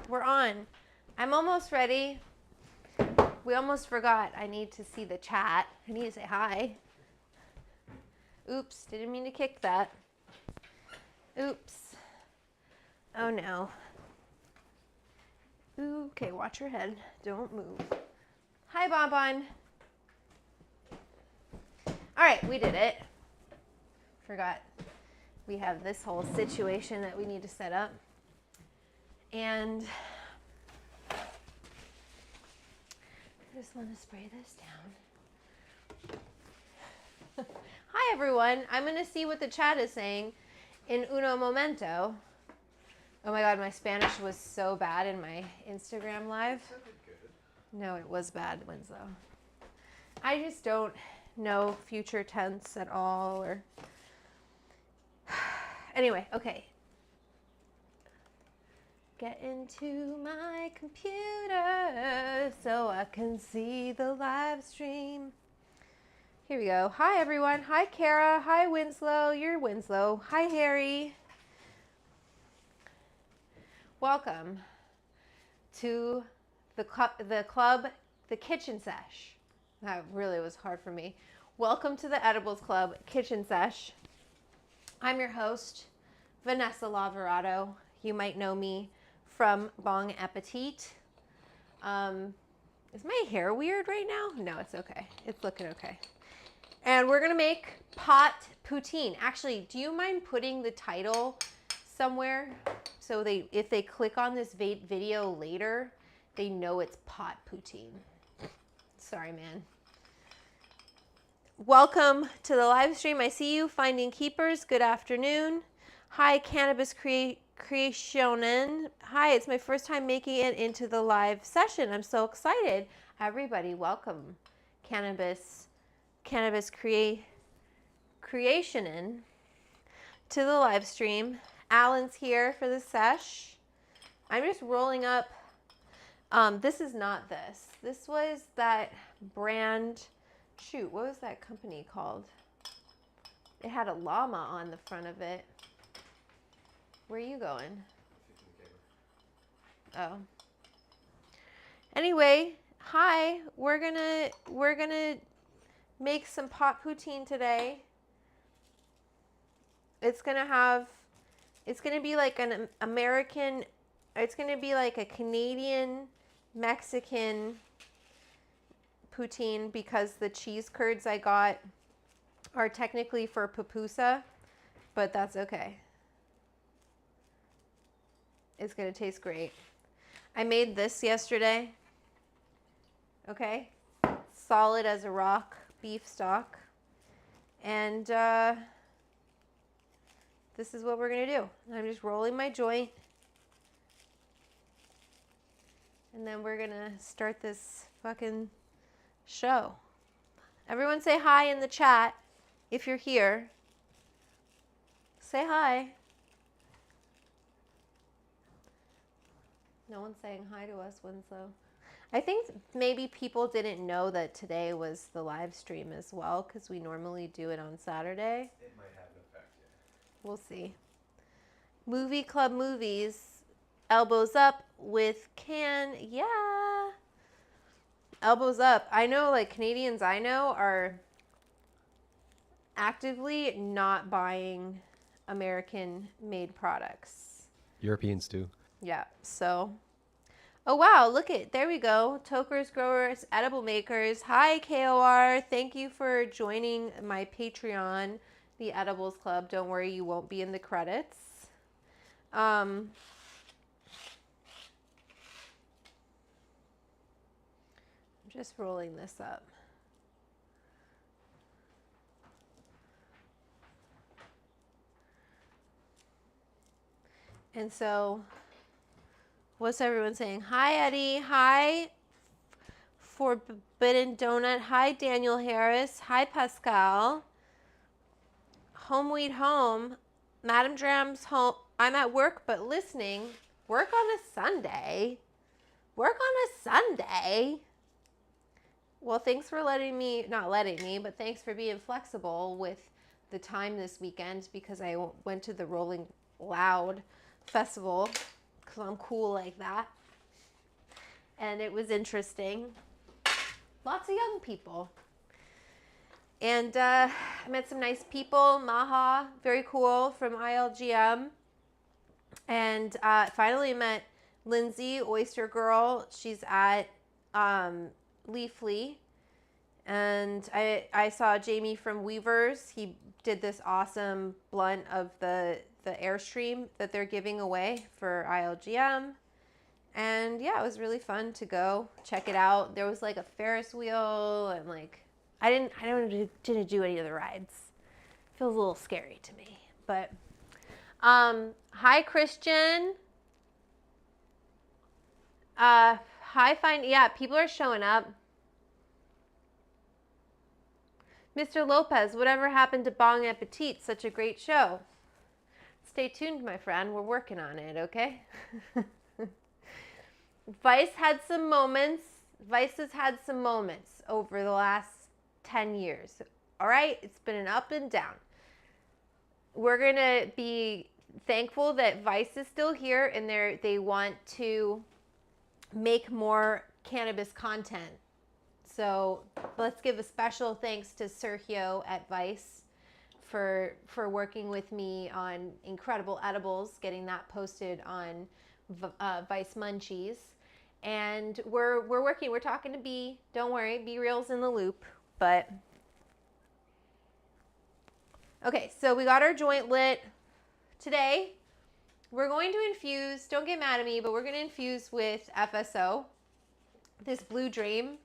we're on. I'm almost ready. We almost forgot. I need to see the chat. I need to say hi. Oops, didn't mean to kick that. Oops. Oh no. Okay, watch your head. Don't move. Hi, Bonbon. All right, we did it. Forgot. We have this whole situation that we need to set up. And I just want to spray this down. Hi, everyone. I'm going to see what the chat is saying in uno momento. Oh my God, my Spanish was so bad in my Instagram live. No, it was bad, Winslow. I just don't know future tense at all. Or anyway, okay. Get into my computer so I can see the live stream. Here we go. Hi, everyone. Hi, Kara. Hi, Winslow. You're Winslow. Hi, Harry. Welcome to the club, the Kitchen Sesh. That really was hard for me. Welcome to the Edibles Club, Kitchen Sesh. I'm your host, Vanessa Laverato. You might know me from Bon Appetit. Is my hair weird right now? No, it's okay. It's looking okay. And we're gonna make pot poutine. Actually, do you mind putting the title somewhere so if they click on this video later, they know it's pot poutine? Sorry, man. Welcome to the live stream. I see you, Finding Keepers. Good afternoon. Hi, Cannabis Creationen. Hi, it's my first time making it into the live session. I'm so excited. Everybody, welcome. Cannabis Creationen to the live stream. Alan's here for the sesh. I'm just rolling up. This is not this. This was that brand. Shoot, what was that company called? It had a llama on the front of it. Where are you going? Oh. Anyway, hi. We're gonna make some pot poutine today. It's gonna be like an American. It's gonna be like a Canadian Mexican poutine because the cheese curds I got are technically for pupusa, but that's okay. It's gonna taste great. I made this yesterday. Okay, solid as a rock beef stock, and this is what we're gonna do. I'm just rolling my joint, and then we're gonna start this fucking show. Everyone say hi in the chat if you're here. Say hi. No one's saying hi to us, Winslow. I think maybe people didn't know that today was the live stream as well, because we normally do it on Saturday. It might have an effect, yeah. We'll see. Movie Club Movies. Elbows up with can. Yeah. Elbows up. I know, like, Canadians I know are actively not buying American-made products. Europeans do. Yeah, so. Oh, wow, look at, there we go. Tokers, growers, edible makers. Hi, KOR. Thank you for joining my Patreon, the Edibles Club. Don't worry, you won't be in the credits. I'm just rolling this up. And so, what's everyone saying? Hi, Eddie. Hi, Forbidden Donut. Hi, Daniel Harris. Hi, Pascal. Home Weed Home. Madam Dram's home. I'm at work, but listening. Work on a Sunday. Work on a Sunday. Well, thanks for not letting me, but thanks for being flexible with the time this weekend, because I went to the Rolling Loud Festival because I'm cool like that. And it was interesting. Lots of young people. And I met some nice people. Maha, very cool, from ILGM. And finally met Lindsay, Oyster Girl. She's at Leafly. And I saw Jamie from Weavers. He did this awesome blunt of the Airstream that they're giving away for ILGM. And yeah, it was really fun to go check it out. There was like a Ferris wheel and like, I didn't do any of the rides. Feels a little scary to me, but hi Christian. Hi yeah, people are showing up. Mr. Lopez, whatever happened to Bong Appetit? Such a great show. Stay tuned, my friend. We're working on it, okay? Vice had some moments. Vice has had some moments over the last 10 years. All right? It's been an up and down. We're going to be thankful that Vice is still here and they want to make more cannabis content. So let's give a special thanks to Sergio at Vice for working with me on Incredible Edibles, getting that posted on Vice Munchies. And we're working. We're talking to B. Don't worry, B Real's in the loop. But okay, so we got our joint lit today. We're going to infuse. Don't get mad at me, but we're going to infuse with FSO. This Blue Dream.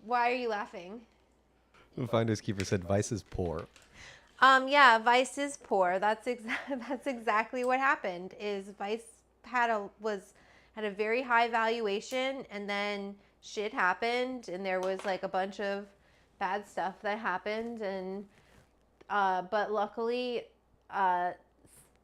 Why are you laughing? The Finders Keeper said Vice is poor. Yeah, Vice is poor. That's exactly what happened. Is Vice had a very high valuation, and then shit happened, and there was like a bunch of bad stuff that happened, and but luckily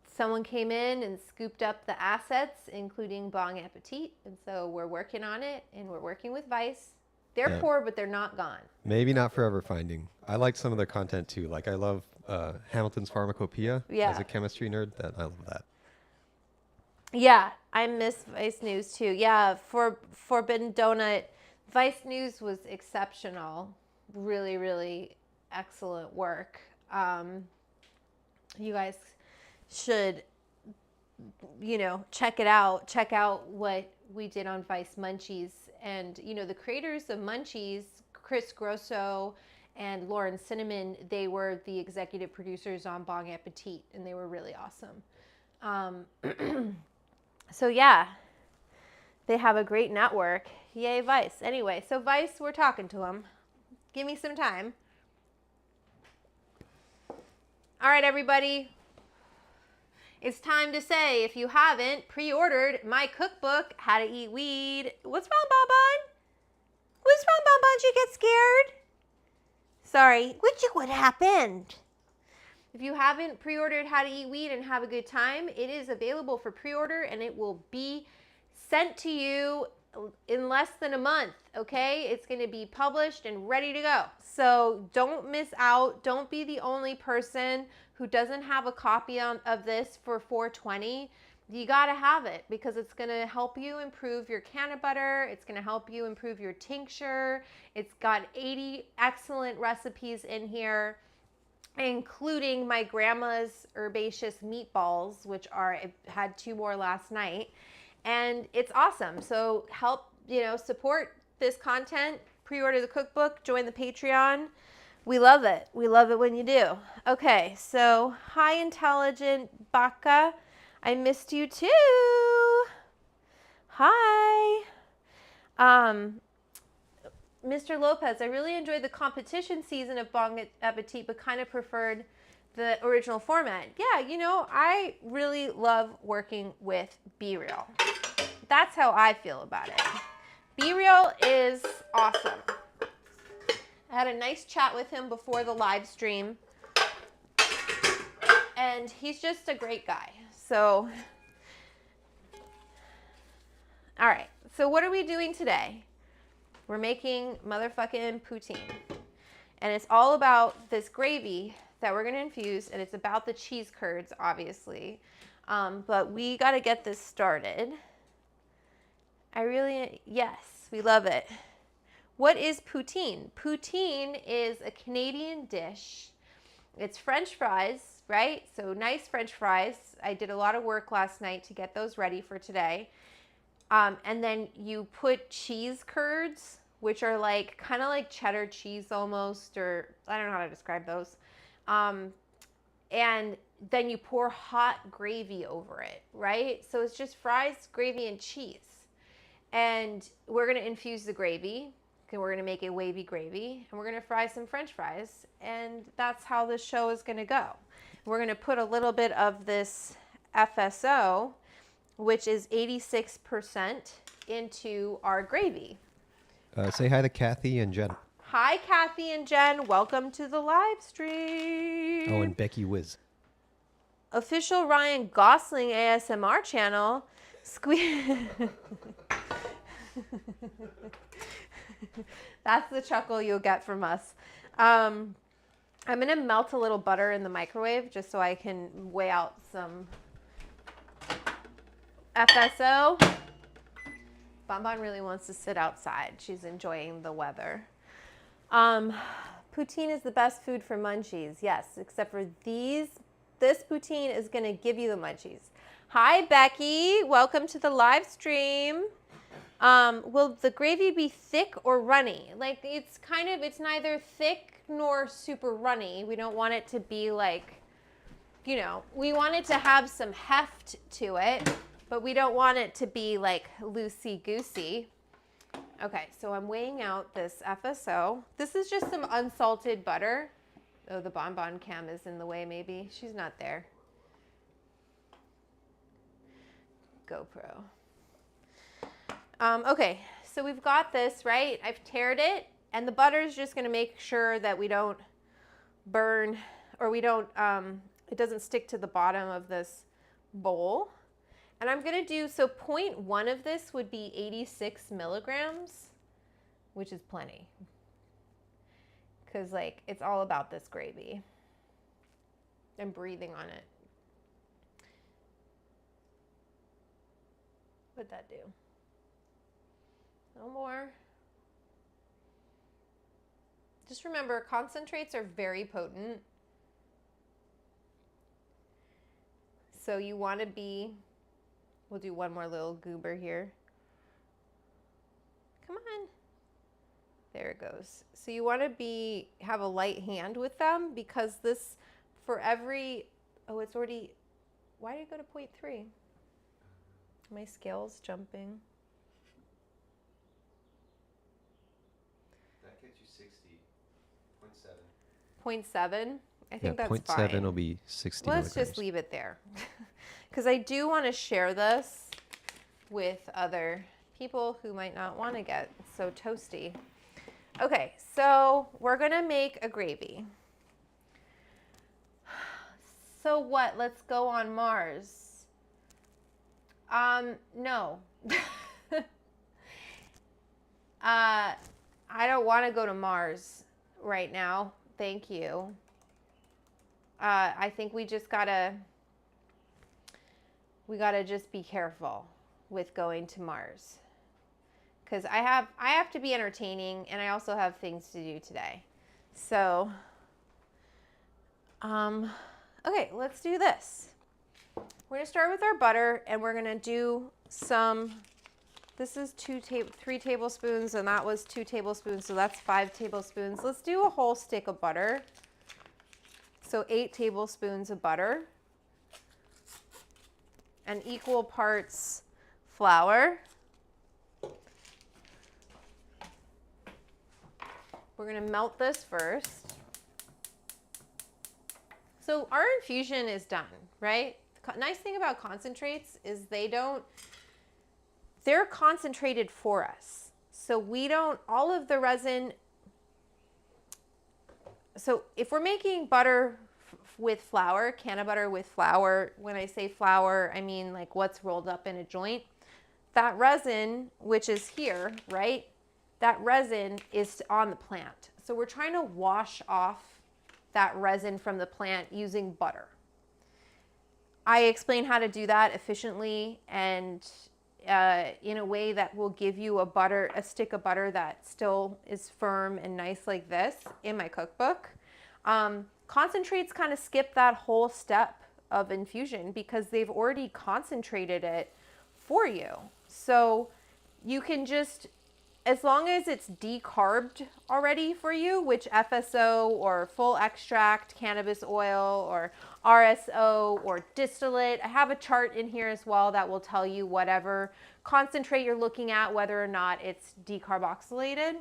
someone came in and scooped up the assets, including Bong Appetit, and so we're working on it, and we're working with Vice. They're poor, but they're not gone. Maybe not forever finding. I like some of their content too. Like I love Hamilton's Pharmacopoeia. Yeah. As a chemistry nerd, I love that. Yeah, I miss Vice News too. Yeah, for Forbidden Donut, Vice News was exceptional. Really, really excellent work. You guys should, check it out. Check out what we did on Vice Munchies. And, the creators of Munchies, Chris Grosso and Lauren Cinnamon, they were the executive producers on Bong Appetit, and they were really awesome. So, yeah, they have a great network. Yay, Vice. Anyway, so Vice, we're talking to them. Give me some time. All right, everybody. It's time to say, if you haven't pre-ordered my cookbook, How to Eat Weed. What's wrong, Bonbon? What's wrong, Bonbon? Did you get scared? Sorry. What happened? If you haven't pre-ordered How to Eat Weed and have a good time, it is available for pre-order, and it will be sent to you in less than a month, okay? It's going to be published and ready to go. So don't miss out. Don't be the only person who doesn't have a copy of this for $4.20. You got to have it because it's going to help you improve your canna butter. It's going to help you improve your tincture. It's got 80 excellent recipes in here, including my grandma's herbaceous meatballs, which I had 2 more last night. And it's awesome. So help, support this content, pre-order the cookbook, join the Patreon. We love it. We love it when you do. Okay, so hi, Intelligent Baka. I missed you too. Hi. Mr. Lopez, I really enjoyed the competition season of Bong Appetit, but kind of preferred the original format. Yeah, I really love working with B Real. That's how I feel about it. B Real is awesome. I had a nice chat with him before the live stream, and he's just a great guy. So, all right. So what are we doing today? We're making motherfucking poutine, and it's all about this gravy that we're gonna infuse, and it's about the cheese curds, obviously. But we got to get this started. Yes, we love it. What is poutine? Poutine is a Canadian dish. It's French fries, right? So nice French fries. I did a lot of work last night to get those ready for today. And then you put cheese curds, which are like kind of like cheddar cheese almost, or I don't know how to describe those. And then you pour hot gravy over it, right? So it's just fries, gravy, and cheese. And we're going to infuse the gravy. And we're going to make a wavy gravy. And we're going to fry some French fries. And that's how this show is going to go. We're going to put a little bit of this FSO, which is 86%, into our gravy. Say hi to Kathy and Jen. Hi, Kathy and Jen. Welcome to the live stream. Oh, and Becky Wiz. Official Ryan Gosling ASMR channel. That's the chuckle you'll get from us. I'm going to melt a little butter in the microwave just so I can weigh out some FSO. Bonbon really wants to sit outside. She's enjoying the weather. Poutine is the best food for munchies. Yes, except for these. This poutine is going to give you the munchies. Hi, Becky. Welcome to the live stream. Will the gravy be thick or runny? Like, it's neither thick nor super runny. We don't want it to be like, we want it to have some heft to it, but we don't want it to be like loosey-goosey. Okay, so I'm weighing out this FSO. This is just some unsalted butter. Oh, the Bonbon cam is in the way maybe. She's not there. GoPro. Okay, so we've got this, right? I've tared it, and the butter is just going to make sure that we don't burn, or it doesn't stick to the bottom of this bowl. And I'm going to do, so 0.1 of this would be 86 milligrams, which is plenty. Because, like, it's all about this gravy. I'm breathing on it. What'd that do? No more. Just remember, concentrates are very potent. So you want to be, we'll do one more little goober here. Come on. There it goes. So you want to have a light hand with them, because this, for every, oh, it's already, why did it go to 0.3? My scale's jumping. That gets you 60.7. 0.7? I think that's 0.7 fine. 7 will be 60 Let's milligrams. just leave it there. Because I do want to share this with other people who might not want to get so toasty. Okay, so we're going to make a gravy. So what? Let's go on Mars. No. I don't want to go to Mars right now. Thank you. I think we gotta just be careful with going to Mars. Because I have to be entertaining, and I also have things to do today. So, okay, let's do this. We're gonna start with our butter, and we're gonna do some, this is 3 tablespoons, and that was 2 tablespoons, so that's 5 tablespoons. Let's do a whole stick of butter. So 8 tablespoons of butter, and equal parts flour. We're going to melt this first. So our infusion is done, right? The nice thing about concentrates is they're concentrated for us. So all of the resin, so if we're making butter with flour, can of butter with flour, when I say flour, I mean like what's rolled up in a joint. That resin, which is here, right? That resin is on the plant. So we're trying to wash off that resin from the plant using butter. I explain how to do that efficiently and in a way that will give you a stick of butter that still is firm and nice like this in my cookbook. Concentrates kind of skip that whole step of infusion because they've already concentrated it for you. So you can just, as long as it's decarbed already for you, which FSO or full extract cannabis oil or RSO or distillate, I have a chart in here as well that will tell you whatever concentrate you're looking at, whether or not it's decarboxylated.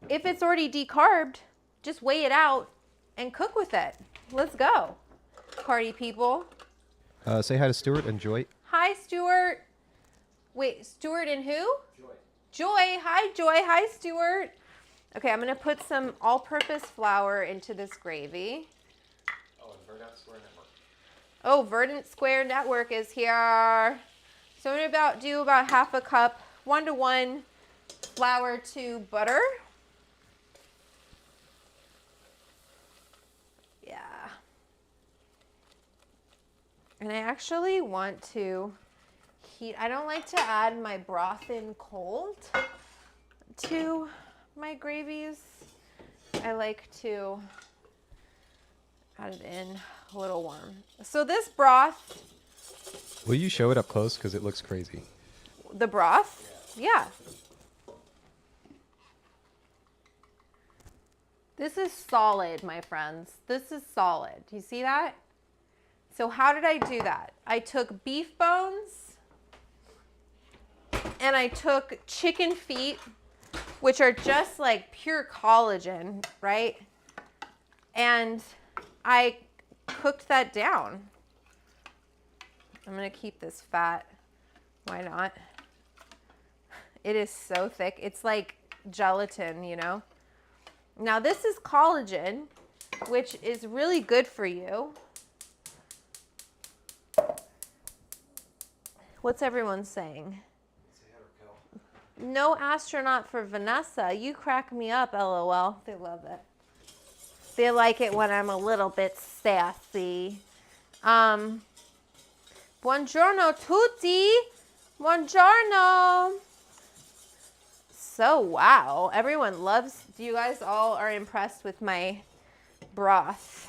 If it's already decarbed, just weigh it out and cook with it. Let's go, party people. Say hi to Stuart and Joy. Hi, Stuart. Wait, Stuart and who? Joy. Joy. Hi, Joy. Hi, Stuart. Okay, I'm going to put some all-purpose flour into this gravy. Oh, and Verdant Square Network. Oh, Verdant Square Network is here. So I'm going to do about half a cup, 1-to-1 flour to butter. Yeah. And I actually want to heat, I don't like to add my broth in cold to my gravies. I like to add it in a little warm. So this broth. Will you show it up close? Because it looks crazy. The broth? Yeah. This is solid, my friends. This is solid. Do you see that? So how did I do that? I took beef bones and I took chicken feet, which are just like pure collagen, right? And I cooked that down. I'm gonna keep this fat. Why not? It is so thick. It's like gelatin, you know? Now this is collagen, which is really good for you. What's everyone saying? No astronaut for Vanessa. You crack me up, LOL. They love it. They like it when I'm a little bit sassy. Buongiorno tutti. Buongiorno. So, wow. Everyone loves, you guys all are impressed with my broth.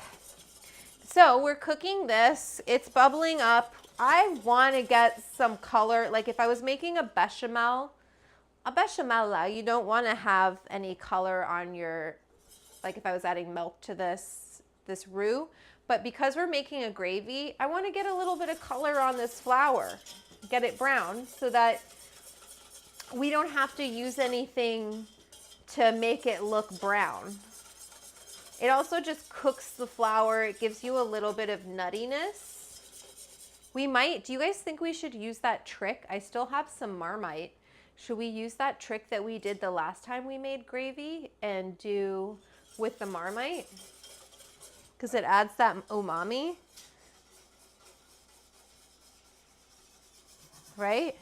So we're cooking this. It's bubbling up. I want to get some color. Like if I was making a bechamel, you don't want to have any color on your, like if I was adding milk to this roux. But because we're making a gravy, I want to get a little bit of color on this flour, get it brown so that we don't have to use anything to make it look brown. It also just cooks the flour. It gives you a little bit of nuttiness. We might, do you guys think we should use that trick? I still have some Marmite. Should we use that trick that we did the last time we made gravy and do with the Marmite? Because it adds that umami. Right?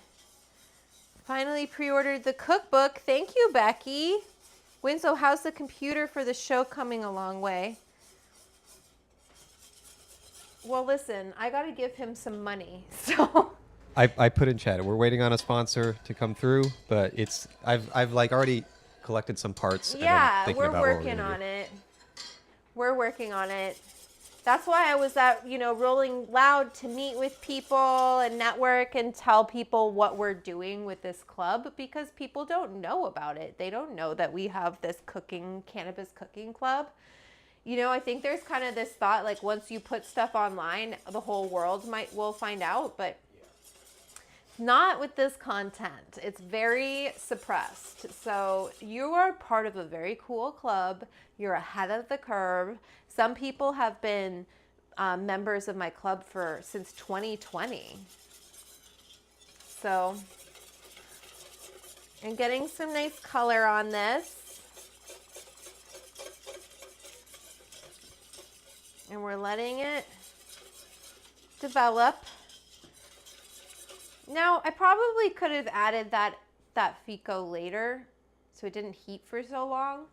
Finally pre-ordered the cookbook. Thank you, Becky. Winslow, how's the computer for the show coming a long way? Well, listen, I got to give him some money, so. I put in chat. We're waiting on a sponsor to come through, but it's I've like already collected some parts. Yeah, and we're working on it. We're working on it. That's why I was at, Rolling Loud to meet with people and network and tell people what we're doing with this club because people don't know about it. They don't know that we have this cannabis cooking club. I think there's kind of this thought like once you put stuff online, the whole world will find out, but not with this content. It's very suppressed. So you are part of a very cool club. You're ahead of the curve. Some people have been members of my club since 2020. So, and getting some nice color on this. And we're letting it develop. Now, I probably could have added that FICO later so it didn't heat for so long,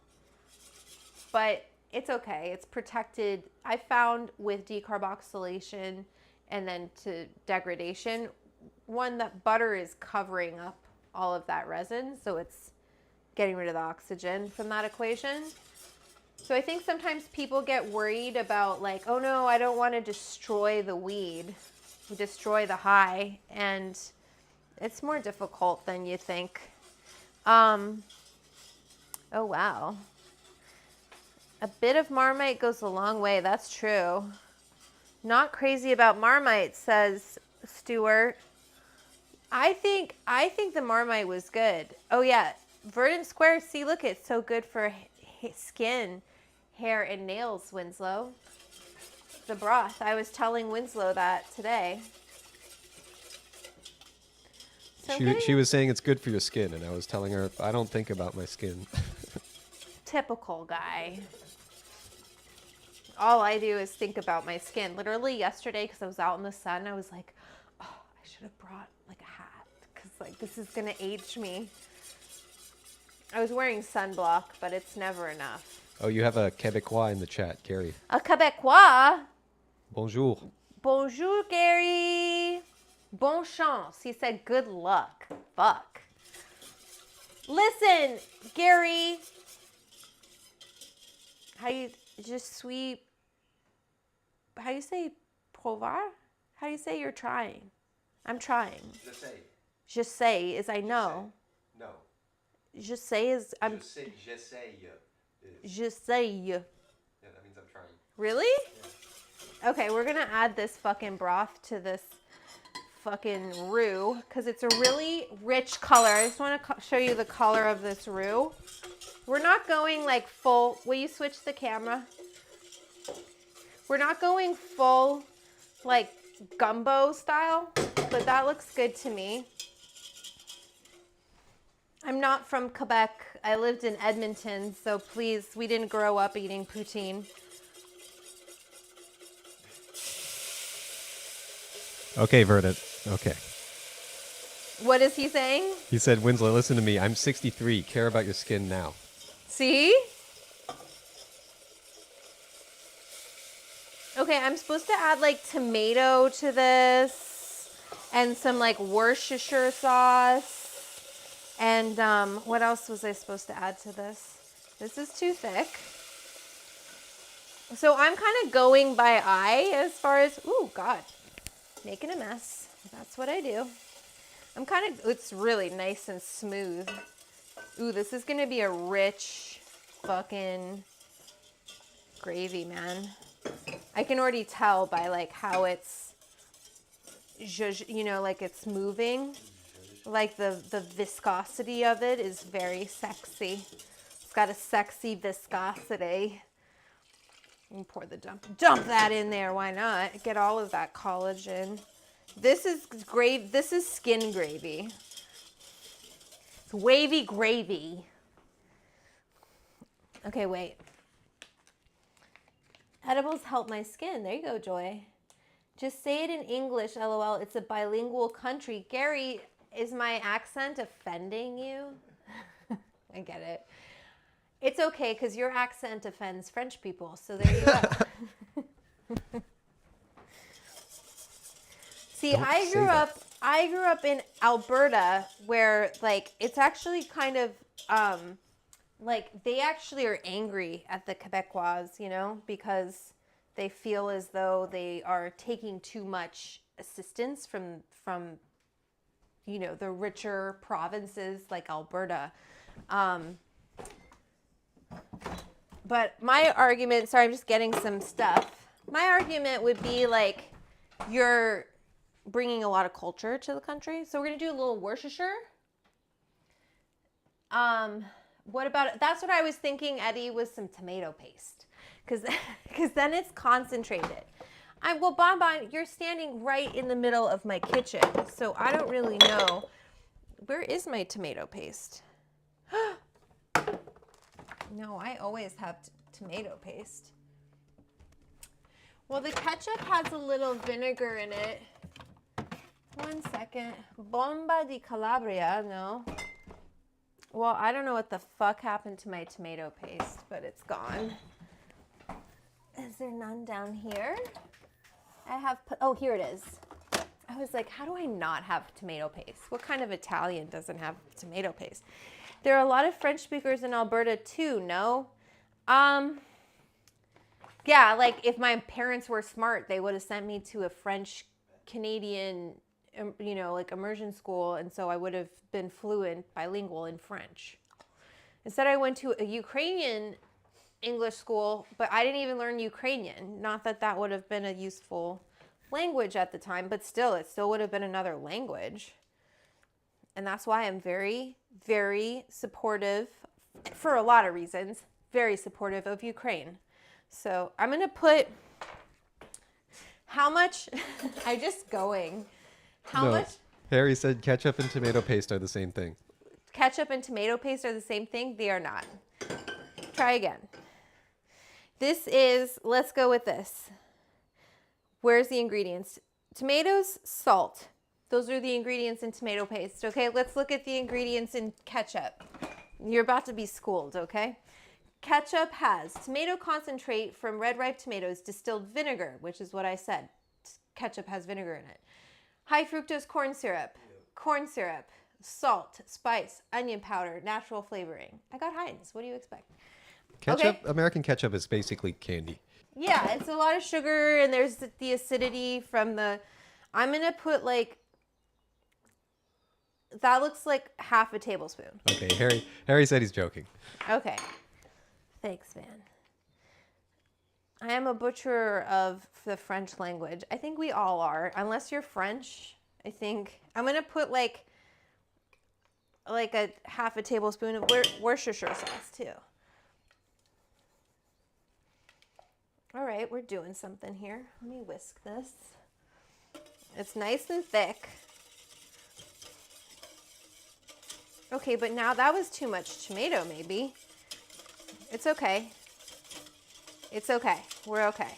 but it's okay. It's protected. I found with decarboxylation and then to degradation, one, that butter is covering up all of that resin, so it's getting rid of the oxygen from that equation. So I think sometimes people get worried about like, oh no, I don't want to destroy the weed, destroy the high, and it's more difficult than you think. Oh wow. A bit of Marmite goes a long way, that's true. Not crazy about Marmite, says Stuart. I think the Marmite was good. Oh yeah, Verdant Square, see look, it's so good for skin, hair, and nails, Winslow. The broth, I was telling Winslow that today. So She was saying it's good for your skin, and I was telling her I don't think about my skin. Typical guy. All I do is think about my skin. Literally yesterday, because I was out in the sun, I was like, oh, I should have brought like a hat, because like this is gonna age me. I was wearing sunblock, but it's never enough. Oh, you have a Quebecois in the chat, Gary. A Quebecois? Bonjour. Bonjour, Gary. Bon chance. He said good luck. Fuck. Listen, Gary. How you just sweet? How do you say provar? How do you say you're trying? I'm trying. Je sais. Je sais is I know. No. Je sais is I'm. J'essaye. Je sais. Yeah, that means I'm trying. Really? Yeah. Okay, we're gonna add this fucking broth to this fucking roux because it's a really rich color. I just want to show you the color of this roux. We're not going like full. Will you switch the camera? We're not going full like gumbo style, but that looks good to me. I'm not from Quebec. I lived in Edmonton, so please, we didn't grow up eating poutine. Okay, Verdant. Okay. What is he saying? He said, Winslow, listen to me. I'm 63. Care about your skin now. See? Okay, I'm supposed to add like tomato to this and some like Worcestershire sauce. And what else was I supposed to add to this? This is too thick. So I'm kind of going by eye as far as, ooh, God, making a mess. That's what I do. I'm kind of, it's really nice and smooth. Ooh, this is going to be a rich fucking gravy, man. I can already tell by like how it's, you know, like it's moving. Like the viscosity of it is very sexy. It's got a sexy viscosity. You can pour the dump that in there. Why not? Get all of that collagen. This is gravy. This is skin gravy. It's wavy gravy. Okay, wait. Edibles help my skin. There you go, Joy. Just say it in English, LOL. It's a bilingual country. Gary, is my accent offending you? I get it. It's okay, because your accent offends French people. So there you go. See, I grew up in Alberta, where like it's actually kind of like they actually are angry at the Quebecois, you know, because they feel as though they are taking too much assistance from you know, the richer provinces like Alberta. But my argument, sorry, I'm just getting some stuff. My argument would be like, you're bringing a lot of culture to the country. So we're going to do a little Worcestershire. What about, that's what I was thinking, Eddie, was some tomato paste. Because then it's concentrated. Well, Bonbon, you're standing right in the middle of my kitchen. So I don't really know. Where is my tomato paste? No, I always have tomato paste. Well, the ketchup has a little vinegar in it. 1 second. Bomba di Calabria, no. Well, I don't know what the fuck happened to my tomato paste, but it's gone. Is there none down here? I have put, oh, here it is. I was like, how do I not have tomato paste? What kind of Italian doesn't have tomato paste? There are a lot of French speakers in Alberta too, no? Yeah, like if my parents were smart, they would have sent me to a French Canadian, you know, like immersion school, and so I would have been fluent, bilingual in French. Instead, I went to a Ukrainian English school, but I didn't even learn Ukrainian. Not that that would have been a useful language at the time, but still, it still would have been another language. And that's why I'm very, very supportive, for a lot of reasons, very supportive of Ukraine. So I'm going to put, how much, I'm just going, how No, much? Harry said ketchup and tomato paste are the same thing. Ketchup and tomato paste are the same thing? They are not. Try again. This is, let's go with this. Where's the ingredients? Tomatoes, salt. Those are the ingredients in tomato paste, okay? Let's look at the ingredients in ketchup. You're about to be schooled, okay? Ketchup has tomato concentrate from red ripe tomatoes, distilled vinegar, which is what I said. Ketchup has vinegar in it. High fructose corn syrup, salt, spice, onion powder, natural flavoring. I got Heinz. What do you expect? Ketchup, Okay. American ketchup is basically candy. Yeah, it's a lot of sugar, and there's the acidity from the, I'm going to put like, that looks like half a tablespoon. Okay, Harry said he's joking. Okay. Thanks, man. I am a butcher of the French language. I think we all are. Unless you're French, I think. I'm going to put like a half a tablespoon of Worcestershire sauce, too. All right, we're doing something here. Let me whisk this. It's nice and thick. Okay, but now that was too much tomato, maybe. It's okay. It's okay. We're okay.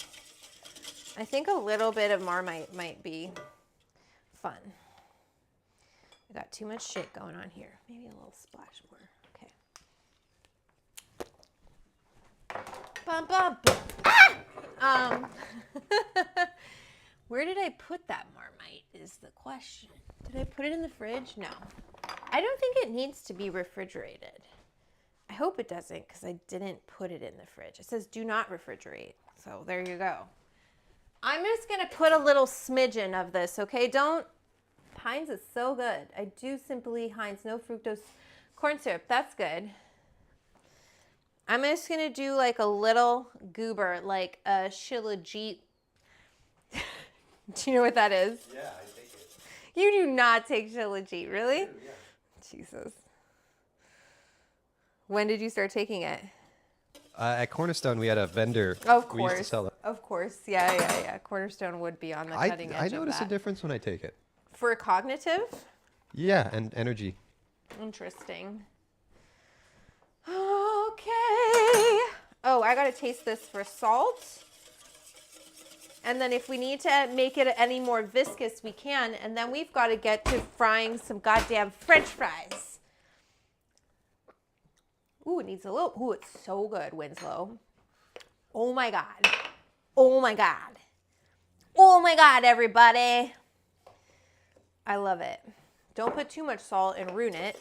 I think a little bit of Marmite might be fun. I got too much shit going on here. Maybe a little splash more. Okay. Bum, bum, bum. Ah! Where did I put that Marmite is the question. Did I put it in the fridge? No. I don't think it needs to be refrigerated. I hope it doesn't because I didn't put it in the fridge. It says do not refrigerate. So there you go. I'm just going to put a little smidgen of this, okay? Heinz is so good. I do simply Heinz, no fructose corn syrup. That's good. I'm just going to do like a little goober, like a shilajit. Do you know what that is? Yeah, I take it. You do not take shilajit, really? I do, yeah. Jesus. When did you start taking it? At Cornerstone, we had a vendor. Of We used to course. sell it. Of course. Yeah. Cornerstone would be on the cutting edge I of notice a that. difference when I take it. For cognitive? Yeah, and energy. Interesting. Okay. Oh, I got to taste this for salt. And then if we need to make it any more viscous, we can. And then we've got to get to frying some goddamn French fries. Ooh, it needs a little. Ooh, it's so good, Winslow. Oh my God. Oh my God. Oh my God, everybody. I love it. Don't put too much salt and ruin it.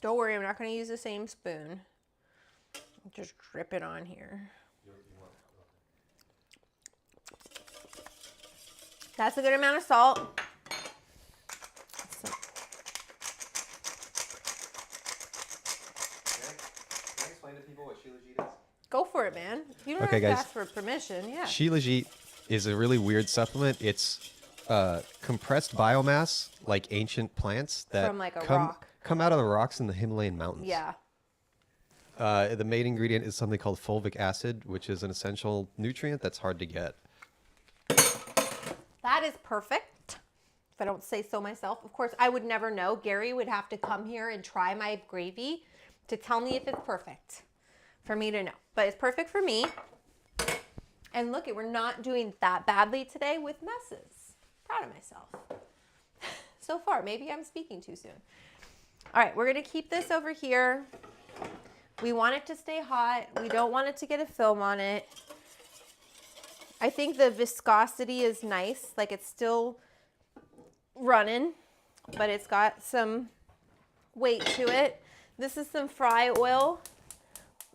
Don't worry, I'm not going to use the same spoon. Just drip it on here. That's a good amount of salt. Can I explain to people what shilajit is? Go for it, man. You don't Okay, have to guys. ask for permission. Yeah. Shilajit is a really weird supplement. It's compressed biomass, like ancient plants that From, like, a rock. come out of the rocks in the Himalayan mountains. Yeah. The main ingredient is something called fulvic acid, which is an essential nutrient that's hard to get. That is perfect. If I don't say so myself. Of course, I would never know. Gary would have to come here and try my gravy to tell me if it's perfect for me to know. But it's perfect for me. And look, we're not doing that badly today with messes. Proud of myself. So far, maybe I'm speaking too soon. All right, we're going to keep this over here. We want it to stay hot. We don't want it to get a film on it. I think the viscosity is nice. Like it's still running, but it's got some weight to it. This is some fry oil.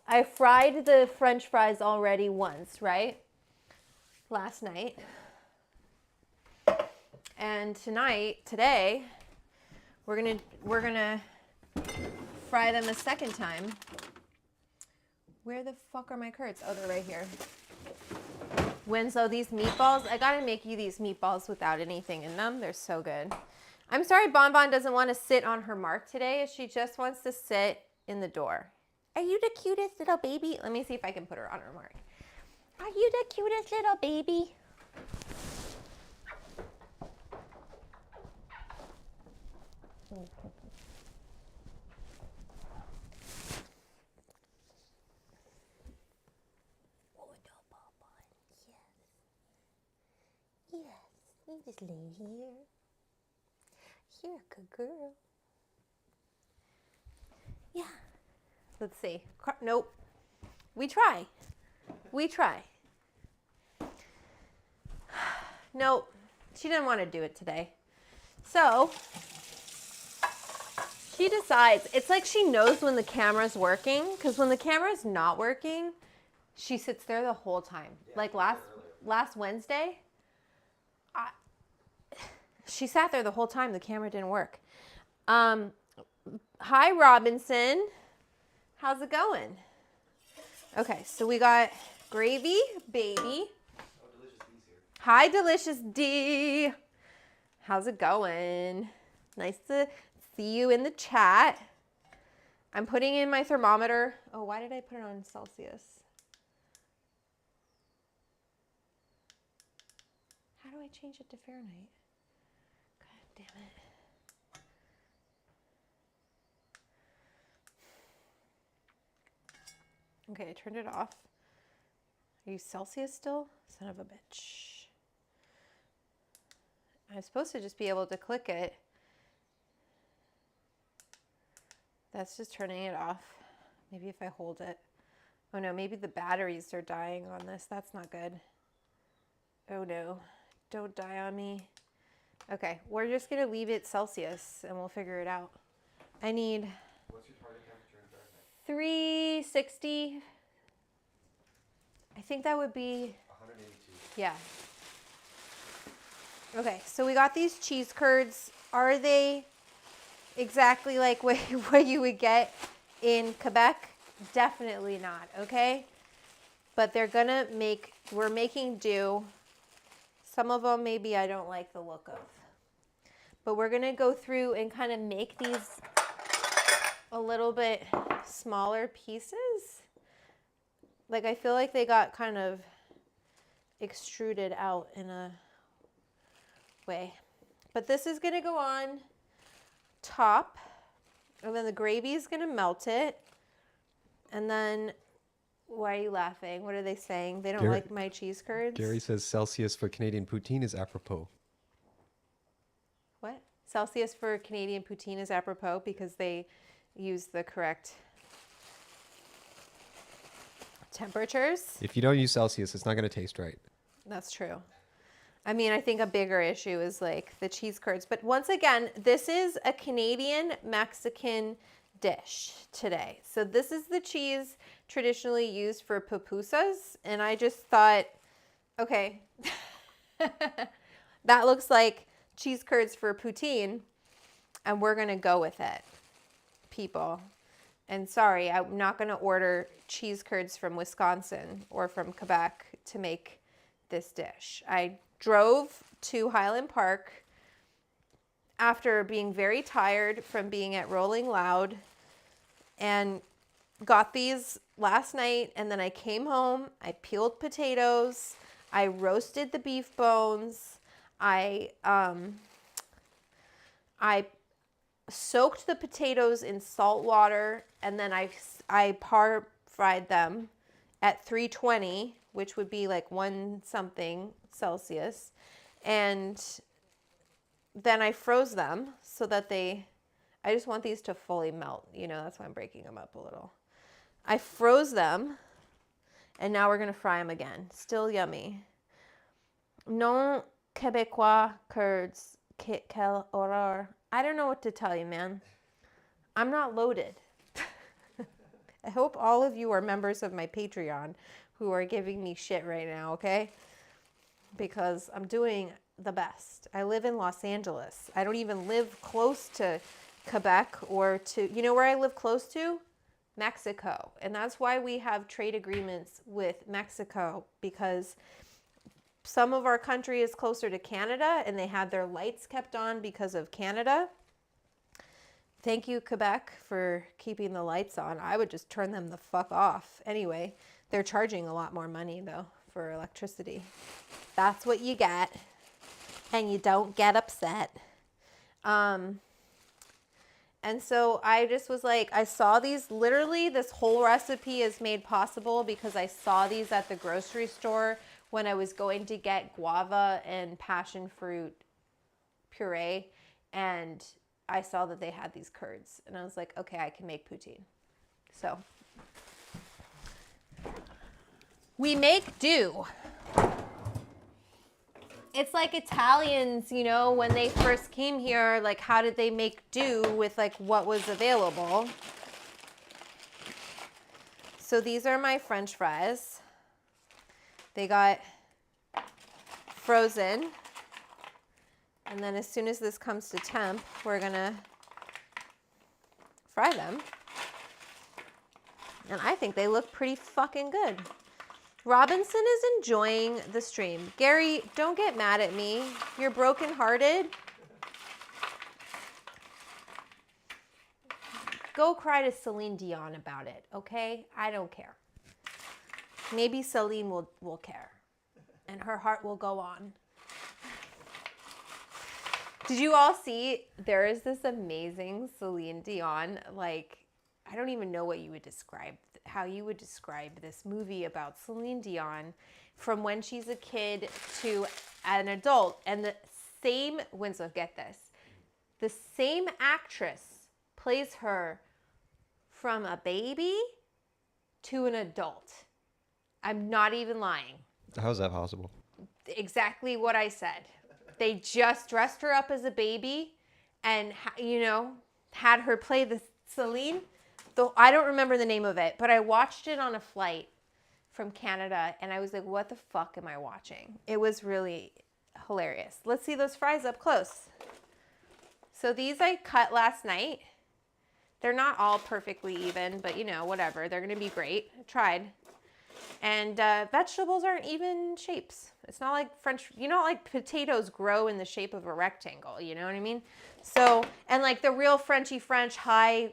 I fried the French fries already once, right? Last night. And today, we're gonna fry them a second time. Where the fuck are my curds? Oh, they're right here. Winslow, these meatballs, I gotta make you these meatballs without anything in them. They're so good. I'm sorry Bonbon doesn't want to sit on her mark today. She just wants to sit in the door. Are you the cutest little baby? Let me see if I can put her on her mark. Are you the cutest little baby? Yes, you just lay here. You're a good girl. Yeah. Let's see. Nope. We try. Nope. She didn't want to do it today. So she decides. It's like she knows when the camera's working, because when the camera's not working, she sits there the whole time. Yeah, like last Wednesday, she sat there the whole time. The camera didn't work. Hi, Robinson. How's it going? Okay, so we got gravy, baby. Oh, Delicious D's here. Hi, Delicious D. How's it going? Nice to see you in the chat. I'm putting in my thermometer. Oh, why did I put it on Celsius? How do I change it to Fahrenheit? God damn it. Okay, I turned it off. Are you Celsius still? Son of a bitch. I'm supposed to just be able to click it. That's just turning it off. Maybe if I hold it. Oh no, maybe the batteries are dying on this. That's not good. Oh no, don't die on me. Okay, we're just gonna leave it Celsius and we'll figure it out. I need... What's your target temperature in Fahrenheit? 360. I think that would be 182. Yeah. Okay, so we got these cheese curds. Are they exactly like what you would get in Quebec? Definitely not, okay? But we're making do. Some of them maybe I don't like the look of. But we're gonna go through and kind of make these a little bit smaller pieces. Like I feel like they got kind of extruded out in a way. But this is gonna go on top, and then the gravy is gonna melt it. And then, why are you laughing? What are they saying? They don't like my cheese curds? Gary says Celsius for Canadian poutine is apropos. What? Celsius for Canadian poutine is apropos because they use the correct temperatures. If you don't use Celsius, it's not going to taste right. That's true. I mean, I think a bigger issue is like the cheese curds. But once again, this is a Canadian Mexican dish today. So this is the cheese traditionally used for pupusas. And I just thought, okay, that looks like cheese curds for poutine. And we're going to go with it, people. And sorry, I'm not going to order cheese curds from Wisconsin or from Quebec to make this dish. I drove to Highland Park after being very tired from being at Rolling Loud and got these last night. And then I came home, I peeled potatoes, I roasted the beef bones, I soaked the potatoes in salt water, and then I par fried them at 320, which would be like 1 something Celsius. And then I froze them so that I just want these to fully melt. You know, that's why I'm breaking them up a little. I froze them, and now we're going to fry them again. Still yummy. Non Québécois curds. Quelle horreur. I don't know what to tell you, man. I'm not loaded. I hope all of you are members of my Patreon who are giving me shit right now, okay? Because I'm doing the best. I live in Los Angeles. I don't even live close to Quebec or to, you know where I live close to? Mexico. And that's why we have trade agreements with Mexico, because some of our country is closer to Canada and they had their lights kept on because of Canada. Thank you, Quebec, for keeping the lights on. I would just turn them the fuck off. Anyway, they're charging a lot more money, though, for electricity. That's what you get, and you don't get upset. And so I just was like, I saw these, literally this whole recipe is made possible because I saw these at the grocery store when I was going to get guava and passion fruit puree, and I saw that they had these curds, and I was like, okay, I can make poutine. So we make do. It's like Italians, you know, when they first came here, like how did they make do with like what was available? So these are my French fries. They got frozen. And then as soon as this comes to temp, we're gonna fry them. And I think they look pretty fucking good. Robinson is enjoying the stream. Gary, don't get mad at me. You're brokenhearted. Go cry to Celine Dion about it, okay? I don't care. Maybe Celine will care. And her heart will go on. Did you all see, there is this amazing Celine Dion, like, I don't even know what you would describe, how you would describe this movie about Celine Dion from when she's a kid to an adult. And the same, Winslow, get this, the same actress plays her from a baby to an adult. I'm not even lying. How is that possible? Exactly what I said. They just dressed her up as a baby and, you know, had her play the Celine. Though I don't remember the name of it, but I watched it on a flight from Canada and I was like, what the fuck am I watching? It was really hilarious. Let's see those fries up close. So these I cut last night. They're not all perfectly even, but you know, whatever. They're going to be great. I tried. And vegetables aren't even shapes. It's not like French, you know, like potatoes grow in the shape of a rectangle, you know what I mean? So, and like the real Frenchy French high,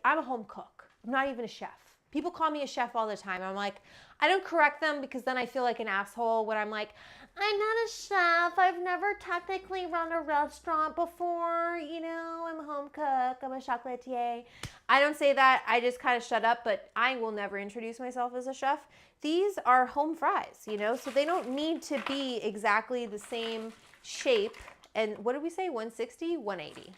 I'm a home cook. I'm not even a chef. People call me a chef all the time. I'm like, I don't correct them because then I feel like an asshole when I'm like, I'm not a chef. I've never technically run a restaurant before. You know, I'm a home cook. I'm a chocolatier. I don't say that. I just kind of shut up, but I will never introduce myself as a chef. These are home fries, you know, so they don't need to be exactly the same shape. And what did we say? 160, 180.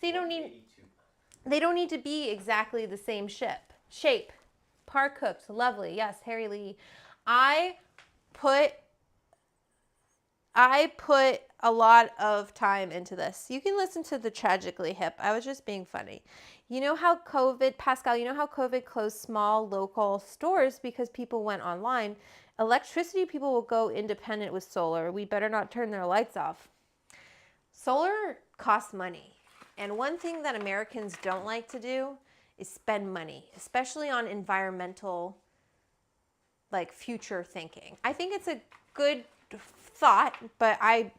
They don't need to be exactly the same shape. Par cooked, lovely. Yes, Harry Lee. I put a lot of time into this. You can listen to the Tragically Hip. I was just being funny. You know how Pascal, you know how COVID closed small local stores because people went online? Electricity, people will go independent with solar. We better not turn their lights off. Solar costs money. And one thing that Americans don't like to do is spend money, especially on environmental, like future thinking. I think it's a good thought, but I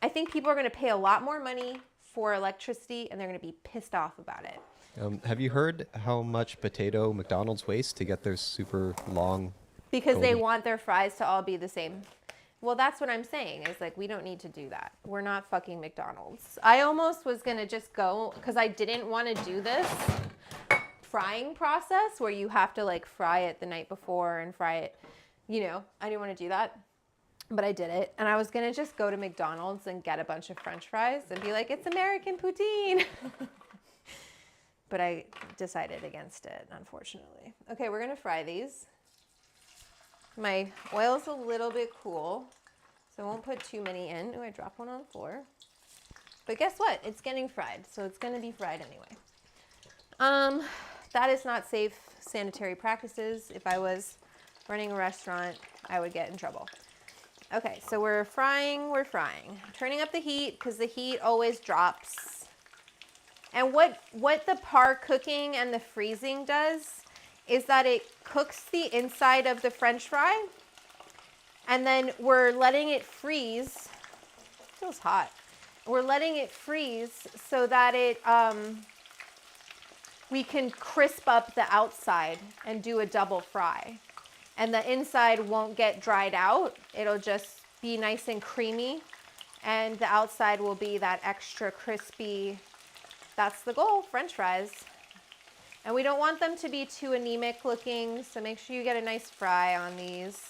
think people are going to pay a lot more money for electricity and they're going to be pissed off about it. Have you heard how much potato McDonald's wastes to get their super long? Because they want their fries to all be the same. Well, that's what I'm saying is like, we don't need to do that. We're not fucking McDonald's. I almost was going to just go because I didn't want to do this frying process where you have to like fry it the night before and fry it, you know, I didn't want to do that, but I did it. And I was going to just go to McDonald's and get a bunch of French fries and be like, it's American poutine. But I decided against it, unfortunately. Okay, we're going to fry these. My oil's a little bit cool, so I won't put too many in. Oh, I dropped one on the floor. But guess what? It's getting fried, so it's gonna be fried anyway. That is not safe sanitary practices. If I was running a restaurant, I would get in trouble. Okay, so we're frying. Turning up the heat because the heat always drops. And what the par cooking and the freezing does is that it cooks the inside of the French fry, and then we're letting it freeze. It feels hot. We're letting it freeze so that we can crisp up the outside and do a double fry. And the inside won't get dried out. It'll just be nice and creamy. And the outside will be that extra crispy. That's the goal, French fries. And we don't want them to be too anemic looking, so make sure you get a nice fry on these.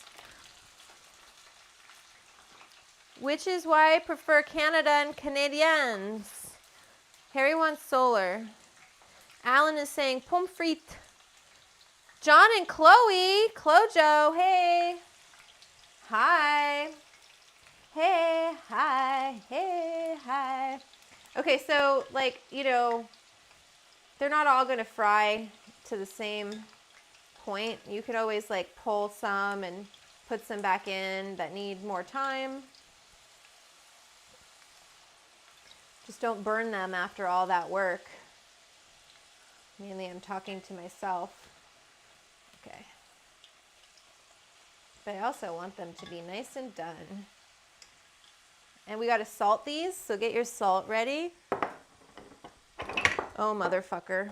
Which is why I prefer Canada and Canadians. Harry wants solar. Alan is saying pommes frites. John and Chloe. Clojo, hey. Hi. Hey, hi. Hey, hi. Okay, so, like, you know, they're not all going to fry to the same point. You could always, like, pull some and put some back in that need more time. Just don't burn them after all that work. Mainly I'm talking to myself. Okay. But I also want them to be nice and done. And we got to salt these, so get your salt ready. Oh, motherfucker.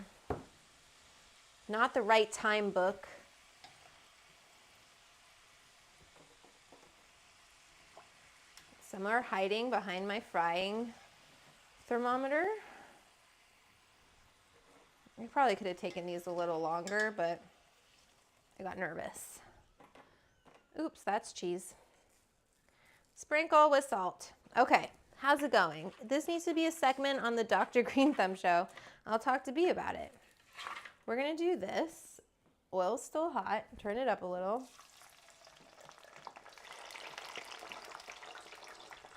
Not the right time book. Some are hiding behind my frying thermometer. I probably could have taken these a little longer, but I got nervous. Oops, that's cheese. Sprinkle with salt. Okay, how's it going? This needs to be a segment on the Dr. Green Thumb Show. I'll talk to B about it. We're gonna do this. Oil's still hot. Turn it up a little.